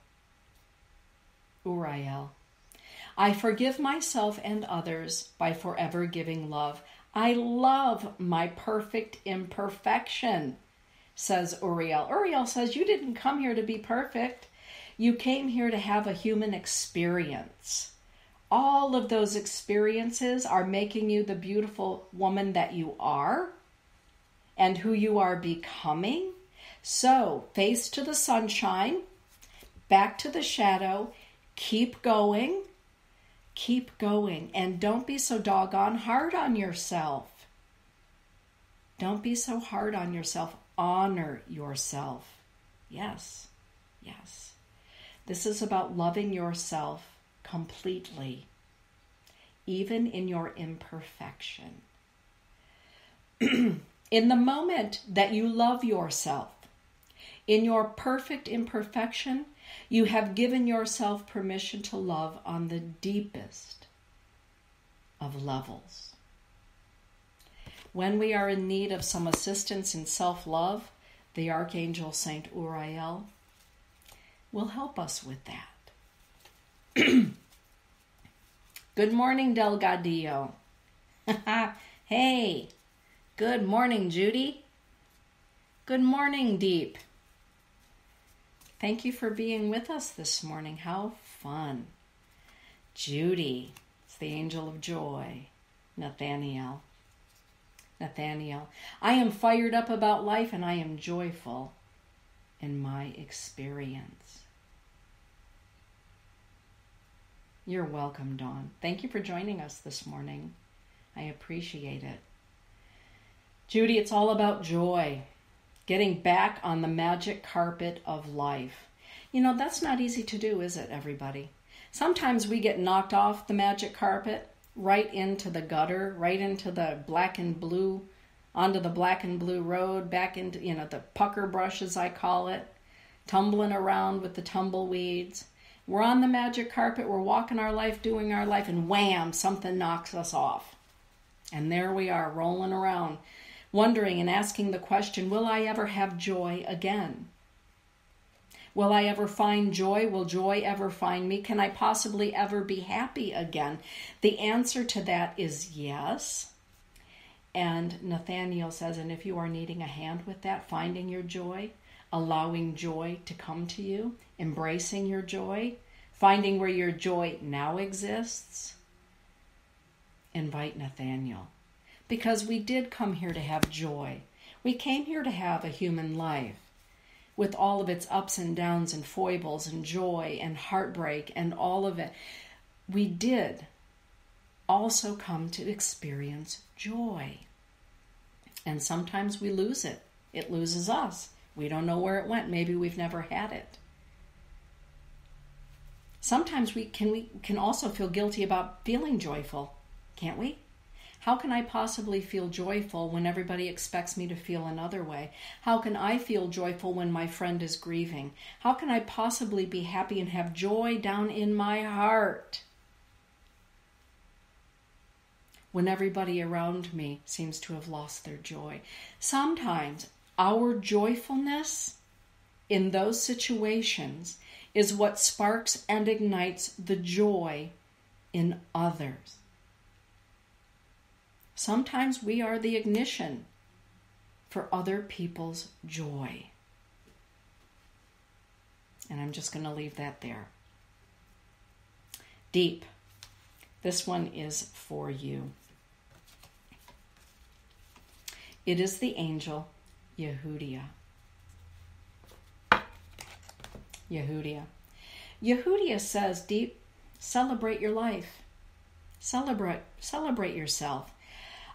Uriel. I forgive myself and others by forever giving love. I love my perfect imperfection, says Uriel. Uriel says, you didn't come here to be perfect. You came here to have a human experience. All of those experiences are making you the beautiful woman that you are and who you are becoming. So, face to the sunshine, back to the shadow, keep going. Keep going, and don't be so doggone hard on yourself. Don't be so hard on yourself. Honor yourself. Yes, yes. This is about loving yourself completely, even in your imperfection. In the moment that you love yourself, in your perfect imperfection, you have given yourself permission to love on the deepest of levels. When we are in need of some assistance in self-love, the Archangel Saint Uriel will help us with that. Good morning, Delgadillo. Hey, good morning, Judy. Good morning, Deep. Thank you for being with us this morning. How fun. Judy, it's the angel of joy. Nathaniel. Nathaniel, I am fired up about life and I am joyful in my experience. You're welcome, Dawn. Thank you for joining us this morning. I appreciate it. Judy, it's all about joy. Getting back on the magic carpet of life. That's not easy to do, is it, everybody? Sometimes we get knocked off the magic carpet right into the gutter, right into the black and blue, onto the black and blue road, back into, the pucker brush, as I call it, tumbling around with the tumbleweeds. We're on the magic carpet, we're walking our life, doing our life, and wham, something knocks us off. And there we are, rolling around, wondering and asking the question, will I ever have joy again? Will I ever find joy? Will joy ever find me? Can I possibly ever be happy again? The answer to that is yes. And Nathaniel says, and if you are needing a hand with that, finding your joy, allowing joy to come to you, embracing your joy, finding where your joy now exists, invite Nathaniel. Because we did come here to have joy. We came here to have a human life with all of its ups and downs and foibles and joy and heartbreak and all of it. We did also come to experience joy. And sometimes we lose it. It loses us. We don't know where it went. Maybe we've never had it. Sometimes we can also feel guilty about feeling joyful, can't we? How can I possibly feel joyful when everybody expects me to feel another way? How can I feel joyful when my friend is grieving? How can I possibly be happy and have joy down in my heart when everybody around me seems to have lost their joy? Sometimes our joyfulness in those situations is what sparks and ignites the joy in others. Sometimes we are the ignition for other people's joy. And I'm just going to leave that there. Deep. This one is for you. It is the angel Yehudia. Yehudia says, Deep, celebrate your life. Celebrate yourself.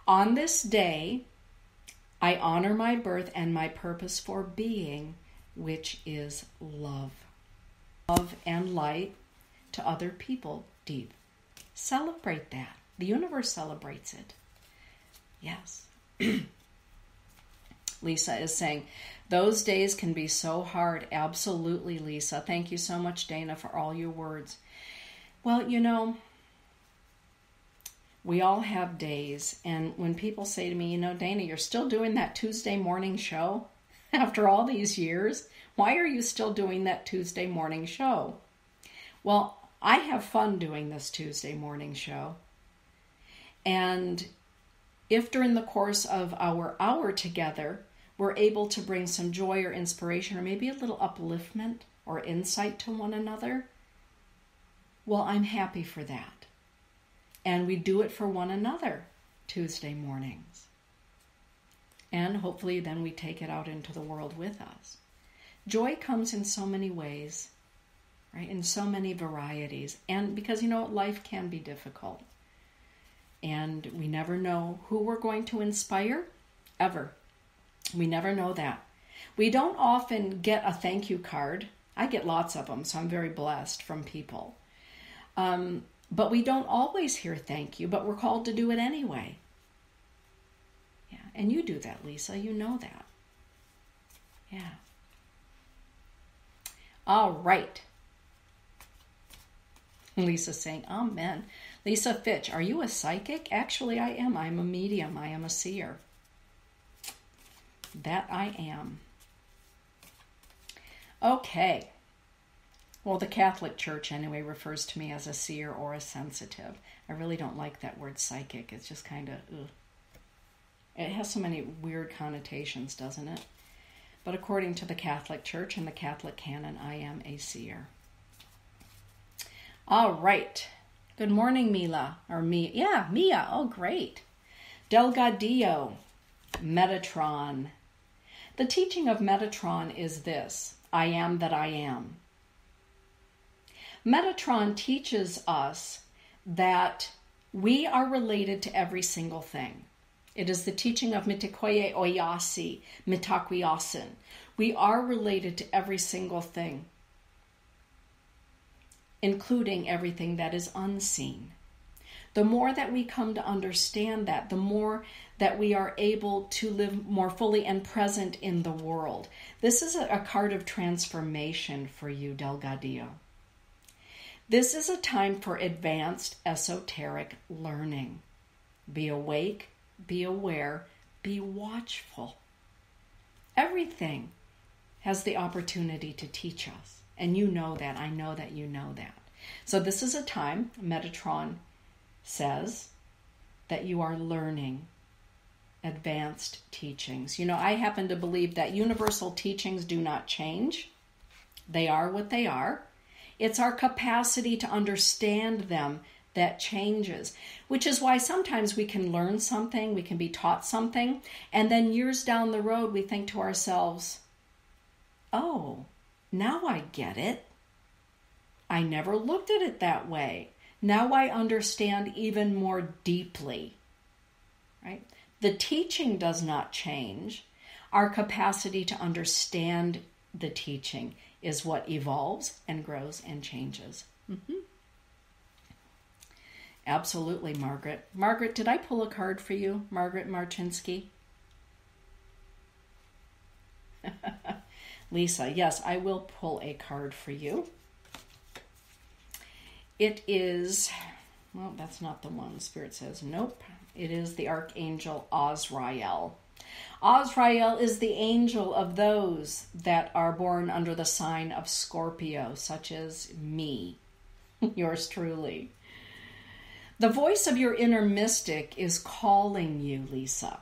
On this day, I honor my birth and my purpose for being, which is love. Love and light to other people, Deep. Celebrate that. The universe celebrates it. Yes. Lisa is saying, those days can be so hard. Absolutely, Lisa. Thank you so much, Dana, for all your words. Well, we all have days, and when people say to me, Dana, you're still doing that Tuesday morning show after all these years? Why are you still doing that Tuesday morning show? Well, I have fun doing this Tuesday morning show. And if during the course of our hour together, we're able to bring some joy or inspiration or maybe a little upliftment or insight to one another, well, I'm happy for that. And we do it for one another Tuesday mornings. And hopefully then we take it out into the world with us. Joy comes in so many ways, right? In so many varieties. And because, life can be difficult. And we never know who we're going to inspire, ever. We never know that. We don't often get a thank you card. I get lots of them, so I'm very blessed from people. But we don't always hear thank you, but we're called to do it anyway. Yeah, and you do that, Lisa. You know that. Yeah. All right. Lisa's saying, amen. Lisa Fitch, are you a psychic? Actually, I am. I'm a medium. I am a seer. That I am. Okay. Well, the Catholic Church, anyway, refers to me as a seer or a sensitive. I really don't like that word psychic. It's just kind of, ugh. It has so many weird connotations, doesn't it? But according to the Catholic Church and the Catholic canon, I am a seer. All right. Good morning, Mila. Or Mia. Yeah, Mia. Oh, great. Delgadillo. Metatron. The teaching of Metatron is this: I am that I am. Metatron teaches us that we are related to every single thing. It is the teaching of Mitakoye Oyasi, Mitakuyasin. We are related to every single thing, including everything that is unseen. The more that we come to understand that, the more that we are able to live more fully and present in the world. This is a card of transformation for you, Delgadillo. This is a time for advanced esoteric learning. Be awake, be aware, be watchful. Everything has the opportunity to teach us. And you know that. I know that you know that. So this is a time, Metatron says, that you are learning advanced teachings. You know, I happen to believe that universal teachings do not change. They are what they are. It's our capacity to understand them that changes, which is why sometimes we can learn something, we can be taught something, and then years down the road we think to ourselves, oh, now I get it. I never looked at it that way. Now I understand even more deeply, right? The teaching does not change. Our capacity to understand the teaching is what evolves and grows and changes. Mm-hmm. Absolutely, Margaret. Margaret, did I pull a card for you? Margaret Marchinsky? Lisa, yes, I will pull a card for you. It is, well, that's not the one. Spirit says, nope. It is the Archangel Azrael. Azrael is the angel of those that are born under the sign of Scorpio, such as me, yours truly. The voice of your inner mystic is calling you, Lisa.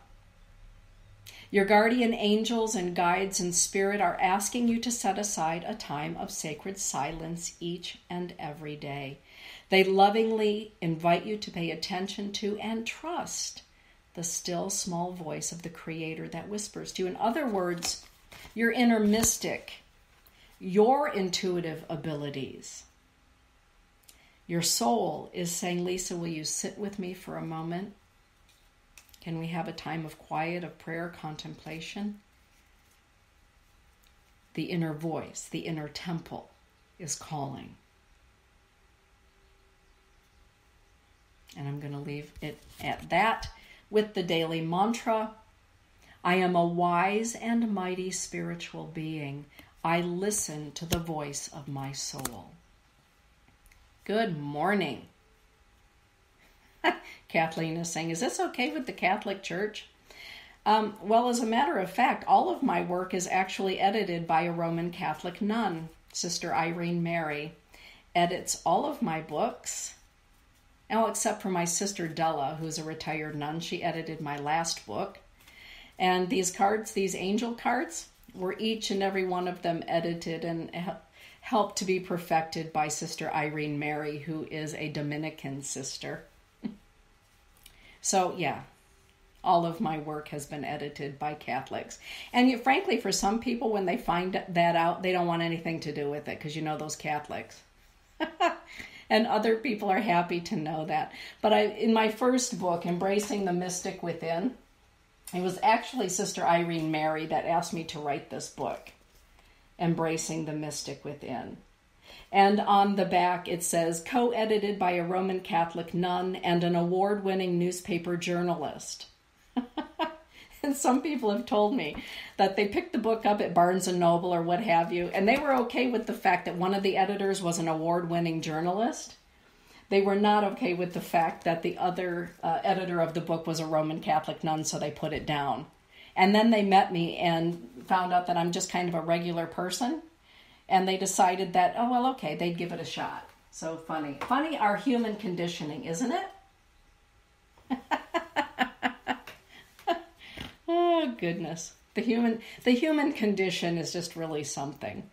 Your guardian angels and guides in spirit are asking you to set aside a time of sacred silence each and every day. They lovingly invite you to pay attention to and trust the still small voice of the Creator that whispers to you. In other words, your inner mystic, your intuitive abilities. Your soul is saying, Lisa, will you sit with me for a moment? Can we have a time of quiet, of prayer, contemplation? The inner voice, the inner temple is calling. And I'm going to leave it at that with the daily mantra. I am a wise and mighty spiritual being. I listen to the voice of my soul. Good morning. Kathleen is saying, is this okay with the Catholic Church? Well, as a matter of fact, all of my work is actually edited by a Roman Catholic nun. Sister Irene Mary edits all of my books. Well, except for my sister Della, who's a retired nun. She edited my last book. And these cards, these angel cards, were each and every one of them edited and helped to be perfected by Sister Irene Mary, who is a Dominican sister. So, yeah, all of my work has been edited by Catholics. And frankly, for some people, when they find that out, they don't want anything to do with it, because you know those Catholics. And other people are happy to know that. But in my first book, Embracing the Mystic Within, it was actually Sister Irene Mary that asked me to write this book, Embracing the Mystic Within. And on the back it says, co-edited by a Roman Catholic nun and an award-winning newspaper journalist. And some people have told me that they picked the book up at Barnes & Noble or what have you, and they were okay with the fact that one of the editors was an award-winning journalist. They were not okay with the fact that the other editor of the book was a Roman Catholic nun, so they put it down. And then they met me and found out that I'm just kind of a regular person, and they decided that, oh, well, okay, they'd give it a shot. So funny. Funny, our human conditioning, isn't it? Oh, goodness. The human condition is just really something.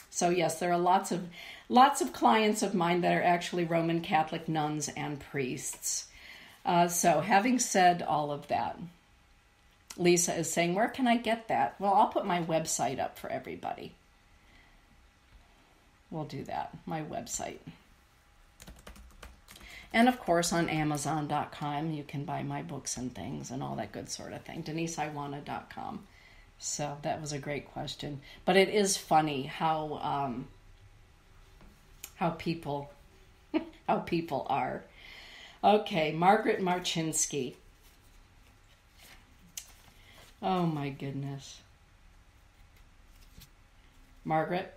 So yes, there are lots of clients of mine that are actually Roman Catholic nuns and priests. So having said all of that, Lisa is saying, where can I get that? Well, I'll put my website up for everybody. We'll do that, my website. And of course on Amazon.com you can buy my books and things and all that good sort of thing. DeniseIwana.com. So that was a great question. But it is funny how people are. Okay, Margaret Marchinsky. Oh my goodness. Margaret,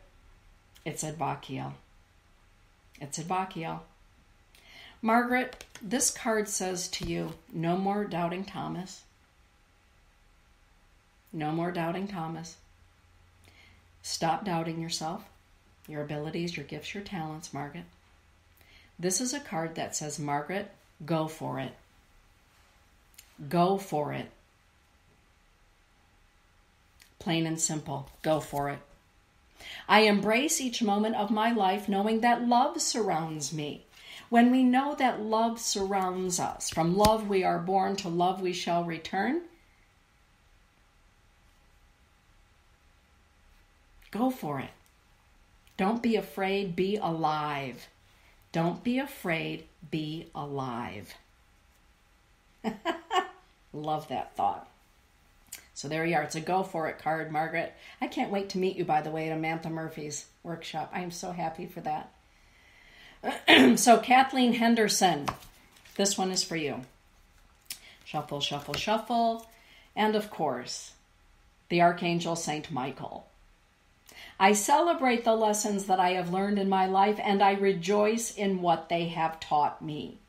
it's Advakiel. It's Advakiel. Margaret, this card says to you, no more doubting Thomas. No more doubting Thomas. Stop doubting yourself, your abilities, your gifts, your talents, Margaret. This is a card that says, Margaret, go for it. Go for it. Plain and simple, go for it. I embrace each moment of my life knowing that love surrounds me. When we know that love surrounds us, from love we are born to love we shall return, go for it. Don't be afraid, be alive. Don't be afraid, be alive. Love that thought. So there you are. It's a go for it card, Margaret. I can't wait to meet you, by the way, at Amantha Murphy's workshop. I am so happy for that. So Kathleen Henderson, this one is for you. Shuffle, shuffle, shuffle. And of course, the Archangel Saint Michael. I celebrate the lessons that I have learned in my life, and I rejoice in what they have taught me.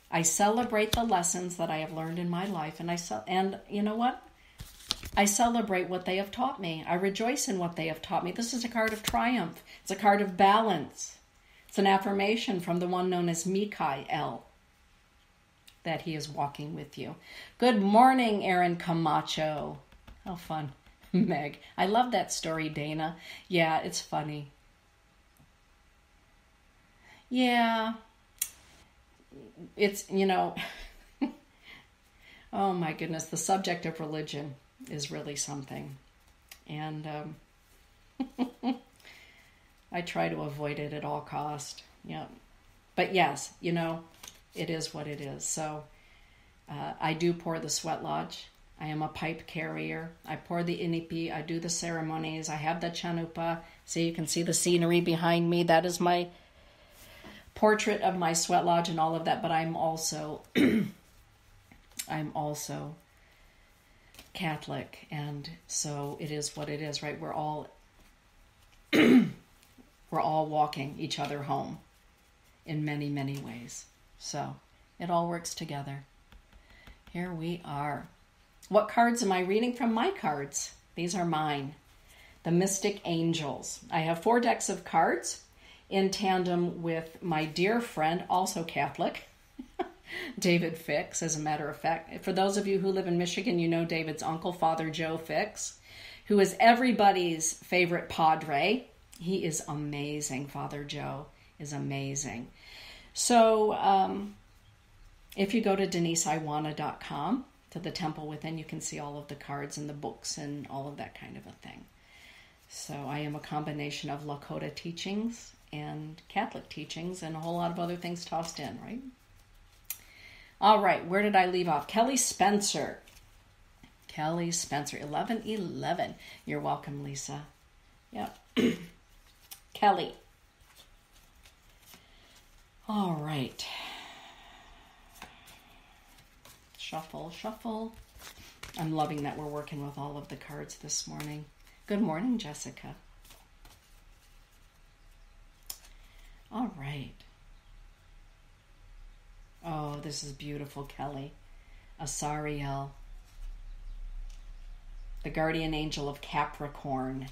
I celebrate the lessons that I have learned in my life, and you know what? I celebrate what they have taught me. I rejoice in what they have taught me. This is a card of triumph. It's a card of balance. It's an affirmation from the one known as Mikael, that he is walking with you. Good morning, Aaron Camacho. How fun. Meg. I love that story, Dana. Yeah, it's funny. Yeah. It's, oh my goodness, the subject of religion is really something. And I try to avoid it at all cost. Yeah. But yes, it is what it is. So I do pour the sweat lodge. I am a pipe carrier. I pour the inipi. I do the ceremonies. I have the chanupa. So you can see the scenery behind me. That is my portrait of my sweat lodge and all of that. But I'm also Catholic, and so it is what it is, right? We're all walking each other home in many, many ways. So it all works together. Here we are. What cards am I reading from? My cards. These are mine. The Mystic Angels. I have 4 decks of cards in tandem with my dear friend, also Catholic, David Fix, as a matter of fact. For those of you who live in Michigan, you know David's uncle, Father Joe Fix, who is everybody's favorite padre. He is amazing. Father Joe is amazing. So if you go to DeniseIwana.com, to the Temple Within, you can see all of the cards and the books and all of that kind of a thing. So I am a combination of Lakota teachings and Catholic teachings and a whole lot of other things tossed in, right? All right, where did I leave off? Kelly Spencer. Kelly Spencer, 1111. You're welcome, Lisa. Yep. Kelly. All right. Shuffle, shuffle. I'm loving that we're working with all of the cards this morning. Good morning, Jessica. All right. Oh, this is beautiful, Kelly. Asariel, the guardian angel of Capricorn.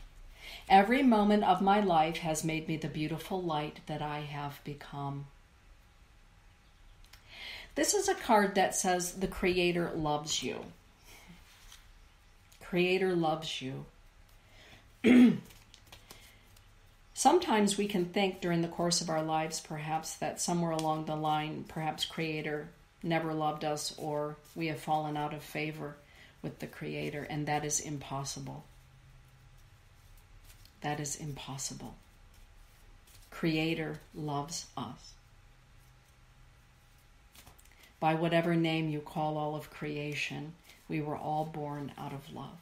Every moment of my life has made me the beautiful light that I have become. This is a card that says the Creator loves you. Creator loves you. Sometimes we can think during the course of our lives, perhaps, that somewhere along the line, perhaps Creator never loved us, or we have fallen out of favor with the Creator, and that is impossible. That is impossible. Creator loves us. By whatever name you call all of creation, we were all born out of love.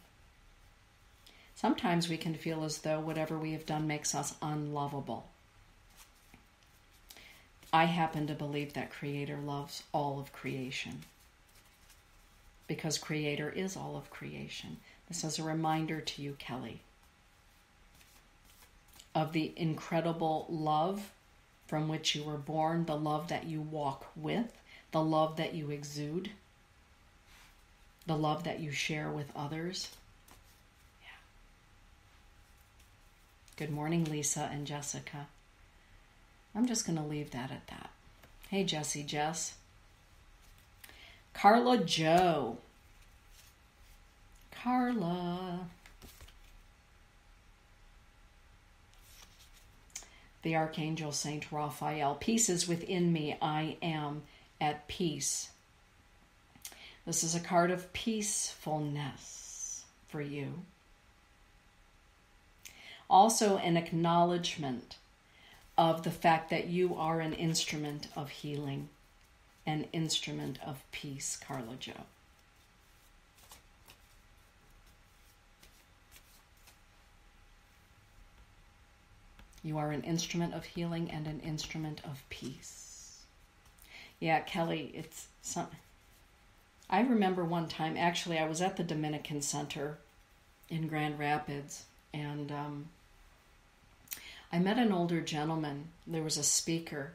Sometimes we can feel as though whatever we have done makes us unlovable. I happen to believe that Creator loves all of creation, because Creator is all of creation. This is a reminder to you, Kelly, of the incredible love from which you were born, the love that you walk with, the love that you exude, the love that you share with others. Yeah. Good morning, Lisa and Jessica. I'm just going to leave that at that. Hey, Jessie, Jess. Carla Joe. Carla. The Archangel Saint Raphael. Peace is within me. I am at peace. This is a card of peacefulness for you. Also an acknowledgement of the fact that you are an instrument of healing, an instrument of peace, Carla Joe. You are an instrument of healing and an instrument of peace. Yeah, Kelly, it's something. I remember one time, actually, I was at the Dominican Center in Grand Rapids, and I met an older gentleman. There was a speaker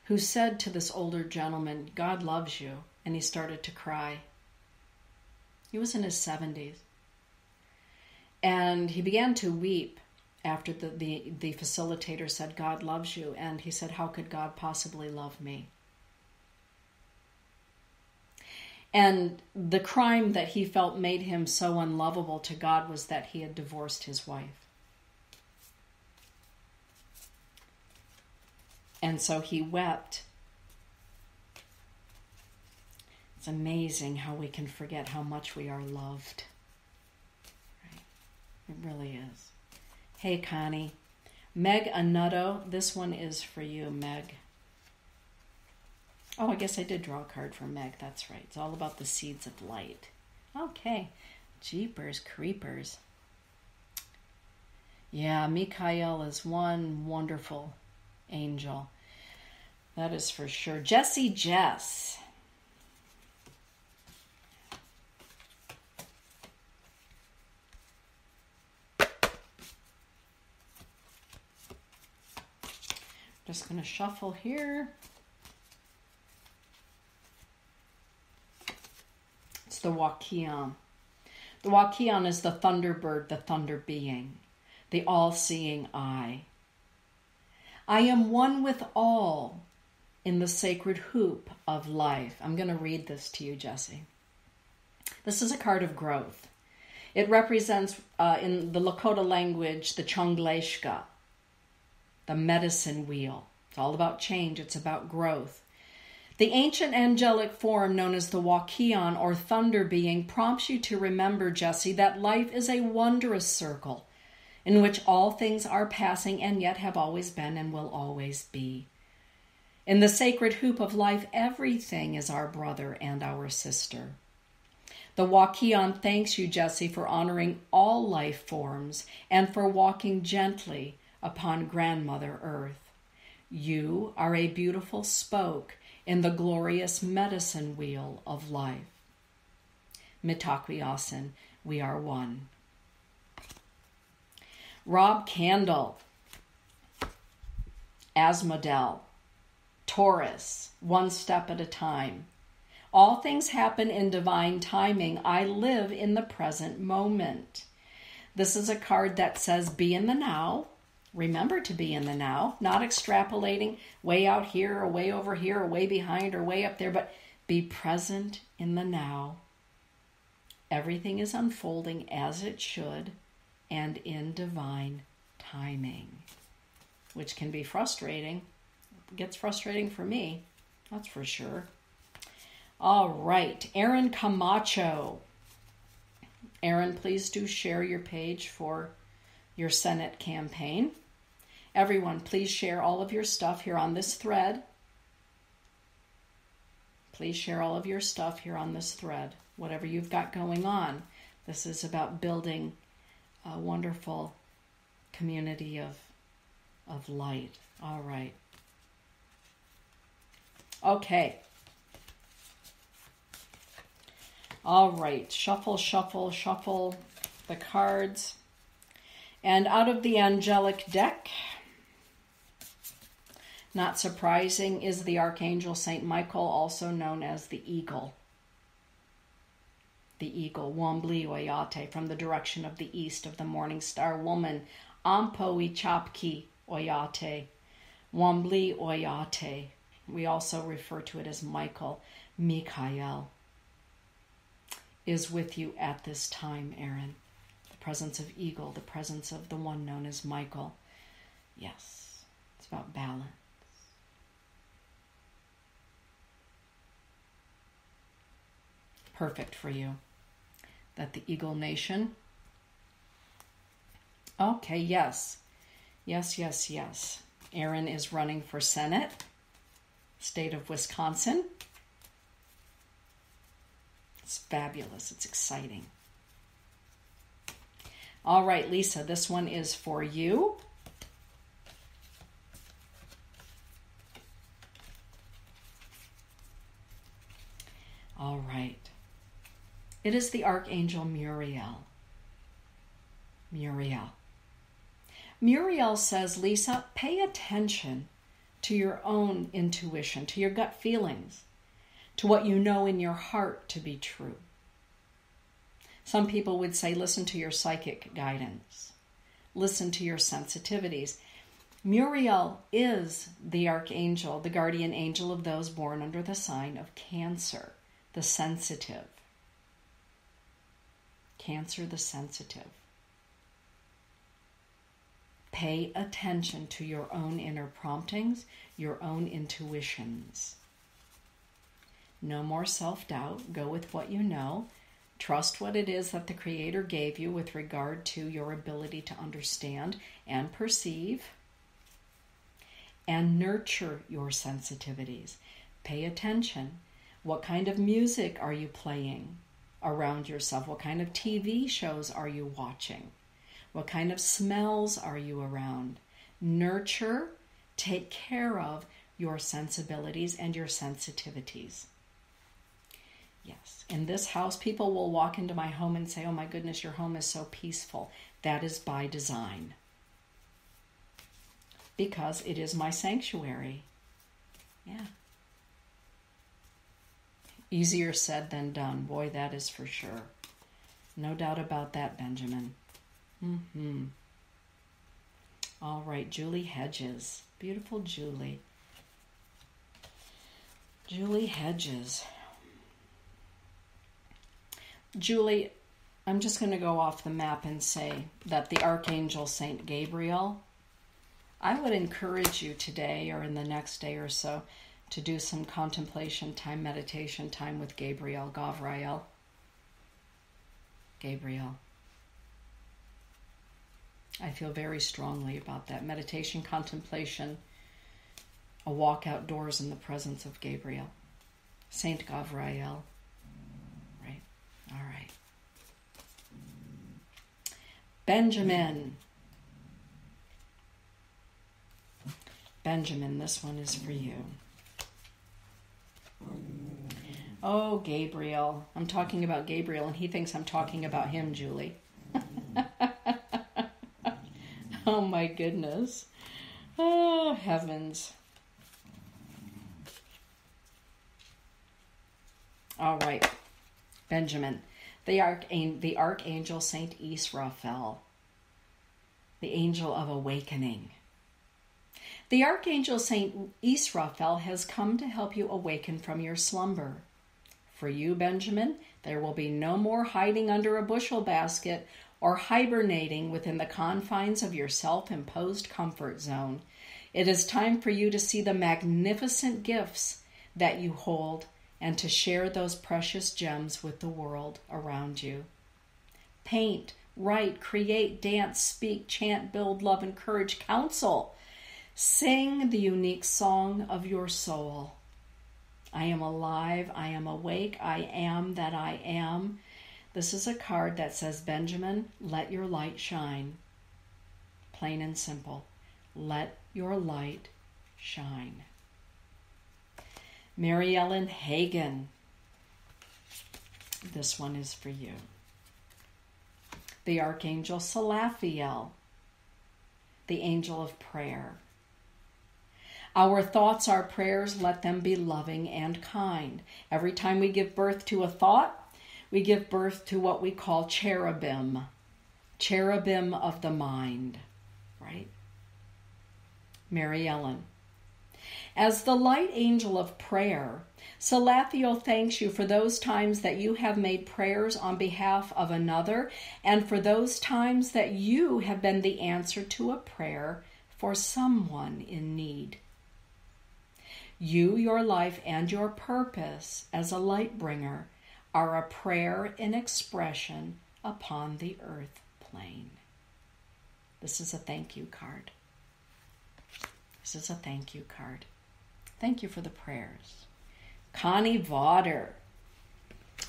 who said to this older gentleman, "God loves you," and he started to cry. He was in his 70s. And he began to weep after the facilitator said, "God loves you," and he said, "How could God possibly love me?" And the crime that he felt made him so unlovable to God was that he had divorced his wife. And so he wept. It's amazing how we can forget how much we are loved. Right? It really is. Hey, Connie. Meg Anutto, this one is for you, Meg. Oh, I guess I did draw a card for Meg. That's right. It's all about the seeds of light. Okay. Jeepers creepers. Yeah, Mikhail is one wonderful angel. That is for sure. Jessie Jess. Just going to shuffle here. It's the Wakion. The Wakion is the thunderbird, the thunder being, the all-seeing eye. I am one with all in the sacred hoop of life. I'm going to read this to you, Jessie. This is a card of growth. It represents, in the Lakota language, the Chongleshka, the medicine wheel. It's all about change. It's about growth. The ancient angelic form known as the Wakion, or thunder being, prompts you to remember, Jessie, that life is a wondrous circle in which all things are passing and yet have always been and will always be. In the sacred hoop of life, everything is our brother and our sister. The Wakion thanks you, Jessie, for honoring all life forms and for walking gently upon Grandmother Earth. You are a beautiful spoke in the glorious medicine wheel of life. Mitakuye, we are one. Rob Candle, Asmodel, Taurus, one step at a time. All things happen in divine timing. I live in the present moment. This is a card that says be in the now. Remember to be in the now, not extrapolating way out here or way over here or way behind or way up there, but be present in the now. Everything is unfolding as it should and in divine timing, which can be frustrating. It gets frustrating for me, that's for sure. All right, Aaron Camacho. Aaron, please do share your page for your Senate campaign. Everyone, please share all of your stuff here on this thread. Please share all of your stuff here on this thread, whatever you've got going on. This is about building a wonderful community of light. All right. Okay. All right. Shuffle, shuffle, shuffle the cards. And out of the angelic deck, not surprising, is the Archangel Saint Michael, also known as the Eagle. The Eagle, Wambli Oyate, from the direction of the east of the morning star woman, Ampo Ichapki Oyate, Wambli Oyate. We also refer to it as Michael. Mikhail is with you at this time, Aaron. The presence of Eagle, the presence of the one known as Michael. Yes, it's about balance. Perfect for you. That the Eagle Nation. Okay, yes. Yes, yes, yes. Aaron is running for Senate, state of Wisconsin. It's fabulous. It's exciting. All right, Lisa, this one is for you. All right. It is the Archangel Muriel. Muriel. Muriel says, Lisa, pay attention to your own intuition, to your gut feelings, to what you know in your heart to be true. Some people would say, listen to your psychic guidance. Listen to your sensitivities. Muriel is the archangel, the guardian angel of those born under the sign of Cancer, the sensitive. Cancer, the sensitive. Pay attention to your own inner promptings, your own intuitions. No more self-doubt. Go with what you know. Trust what it is that the Creator gave you with regard to your ability to understand and perceive. And nurture your sensitivities. Pay attention. What kind of music are you playing around yourself? What kind of TV shows are you watching? What kind of smells are you around? Nurture, take care of your sensibilities and your sensitivities. Yes, in this house, people will walk into my home and say, oh my goodness, your home is so peaceful. That is by design. Because it is my sanctuary. Yeah. Easier said than done. Boy, that is for sure. No doubt about that, Benjamin. All right, Julie Hedges. Beautiful Julie. Julie Hedges. Julie, I'm just going to go off the map and say that the Archangel Saint Gabriel, I would encourage you today or in the next day or so to do some contemplation time, meditation time with Gabriel, Gavriel. Gabriel. I feel very strongly about that. Meditation, contemplation, a walk outdoors in the presence of Gabriel. Saint Gavriel. Right. All right. Benjamin. Benjamin, this one is for you. Oh, Gabriel. I'm talking about Gabriel, and he thinks I'm talking about him, Julie. Oh, my goodness. Oh, heavens. All right. Benjamin. The Archangel Saint Israfel. The angel of awakening. The Archangel Saint Israfel has come to help you awaken from your slumber. For you, Benjamin, there will be no more hiding under a bushel basket or hibernating within the confines of your self-imposed comfort zone. It is time for you to see the magnificent gifts that you hold and to share those precious gems with the world around you. Paint, write, create, dance, speak, chant, build, love, encourage, counsel. Sing the unique song of your soul. I am alive, I am awake, I am that I am. This is a card that says, Benjamin, let your light shine. Plain and simple. Let your light shine. Mary Ellen Hagen. This one is for you. The Archangel Salathiel, the angel of prayer. Our thoughts are prayers, let them be loving and kind. Every time we give birth to a thought, we give birth to what we call cherubim of the mind, right? Mary Ellen. As the light angel of prayer, Salathiel thanks you for those times that you have made prayers on behalf of another, and for those times that you have been the answer to a prayer for someone in need. You, your life, and your purpose as a light bringer are a prayer in expression upon the earth plane. This is a thank you card. This is a thank you card. Thank you for the prayers. Connie Vauder.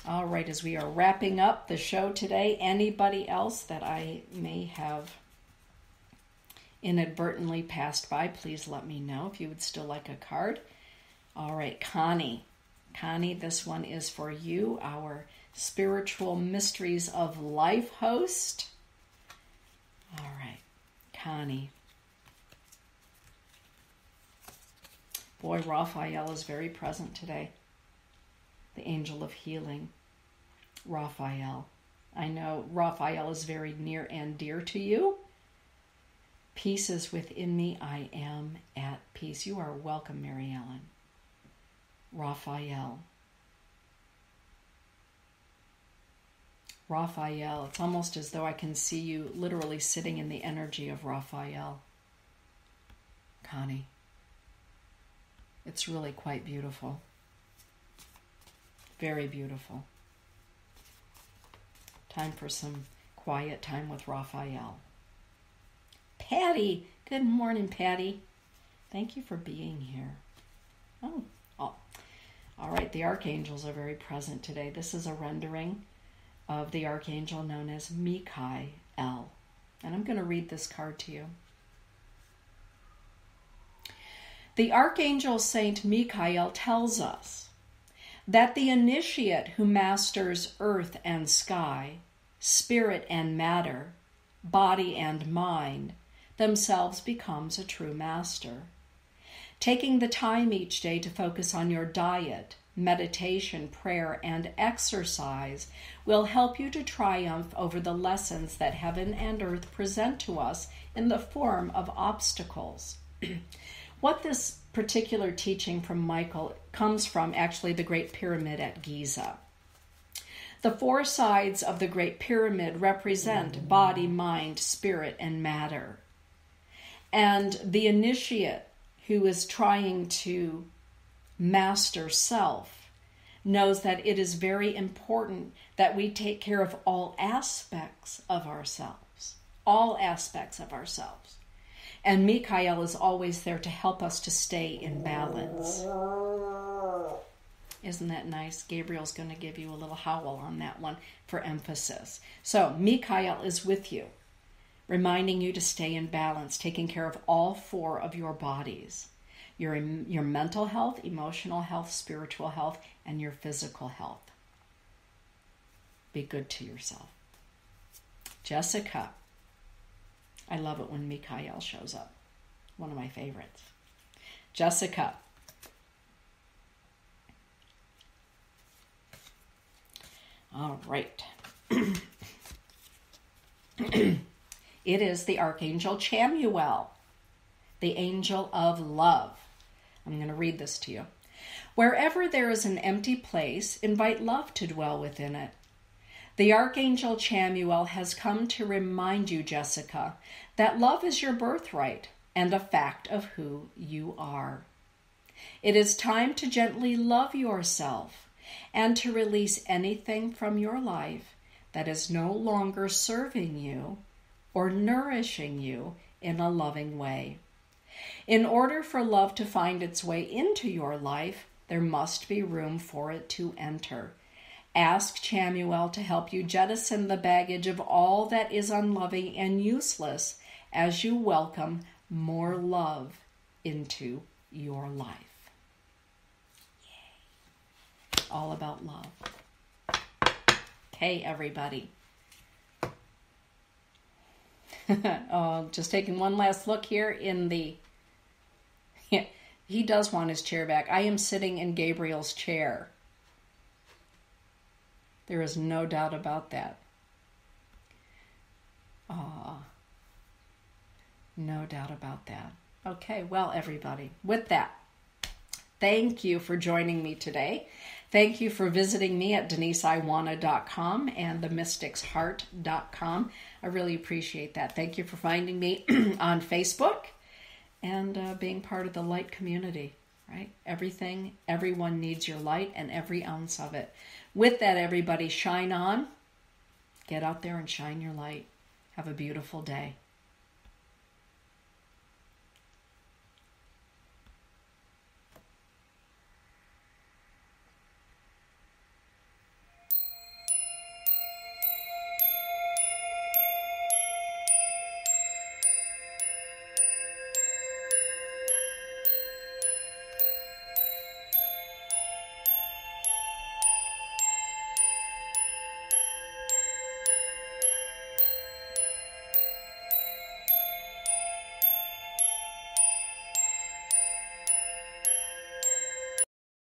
All right, as we are wrapping up the show today, anybody else that I may have inadvertently passed by, please let me know if you would still like a card. All right, Connie. Connie, this one is for you, our Spiritual Mysteries of Life host. All right, Connie. Boy, Raphael is very present today. The angel of healing, Raphael. I know Raphael is very near and dear to you. Peace is within me. I am at peace. You are welcome, Mary Ellen. Raphael. Raphael. It's almost as though I can see you literally sitting in the energy of Raphael. Connie. It's really quite beautiful. Very beautiful. Time for some quiet time with Raphael. Patty. Good morning, Patty. Thank you for being here. Oh. All right, the archangels are very present today. This is a rendering of the archangel known as Michael. And I'm going to read this card to you. The Archangel Saint Michael tells us that the initiate who masters earth and sky, spirit and matter, body and mind, themselves becomes a true master. Taking the time each day to focus on your diet, meditation, prayer, and exercise will help you to triumph over the lessons that heaven and earth present to us in the form of obstacles. What this particular teaching from Michael comes from, actually, the Great Pyramid at Giza. The four sides of the Great Pyramid represent body, mind, spirit, and matter. And the initiate who is trying to master self knows that it is very important that we take care of all aspects of ourselves. All aspects of ourselves. And Michael is always there to help us to stay in balance. Isn't that nice? Gabriel's going to give you a little howl on that one for emphasis. So Michael is with you, reminding you to stay in balance, taking care of all four of your bodies. Your mental health, emotional health, spiritual health, and your physical health. Be good to yourself. Jessica. I love it when Michael shows up. One of my favorites. Jessica. All right. It is the Archangel Chamuel, the angel of love. I'm going to read this to you. Wherever there is an empty place, invite love to dwell within it. The Archangel Chamuel has come to remind you, Jessica, that love is your birthright and a fact of who you are. It is time to gently love yourself and to release anything from your life that is no longer serving you or nourishing you in a loving way. In order for love to find its way into your life, there must be room for it to enter. Ask Chamuel to help you jettison the baggage of all that is unloving and useless as you welcome more love into your life. Yay. all about love. Okay, everybody. Oh, just taking one last look here in the... Yeah, he does want his chair back. I am sitting in Gabriel's chair. There is no doubt about that. No doubt about that. Okay, well, everybody, with that, thank you for joining me today. Thank you for visiting me at DeniseIwana.com and TheMysticsHeart.com. I really appreciate that. Thank you for finding me on Facebook and being part of the light community, right? Everyone needs your light and every ounce of it. With that, everybody, shine on. Get out there and shine your light. Have a beautiful day.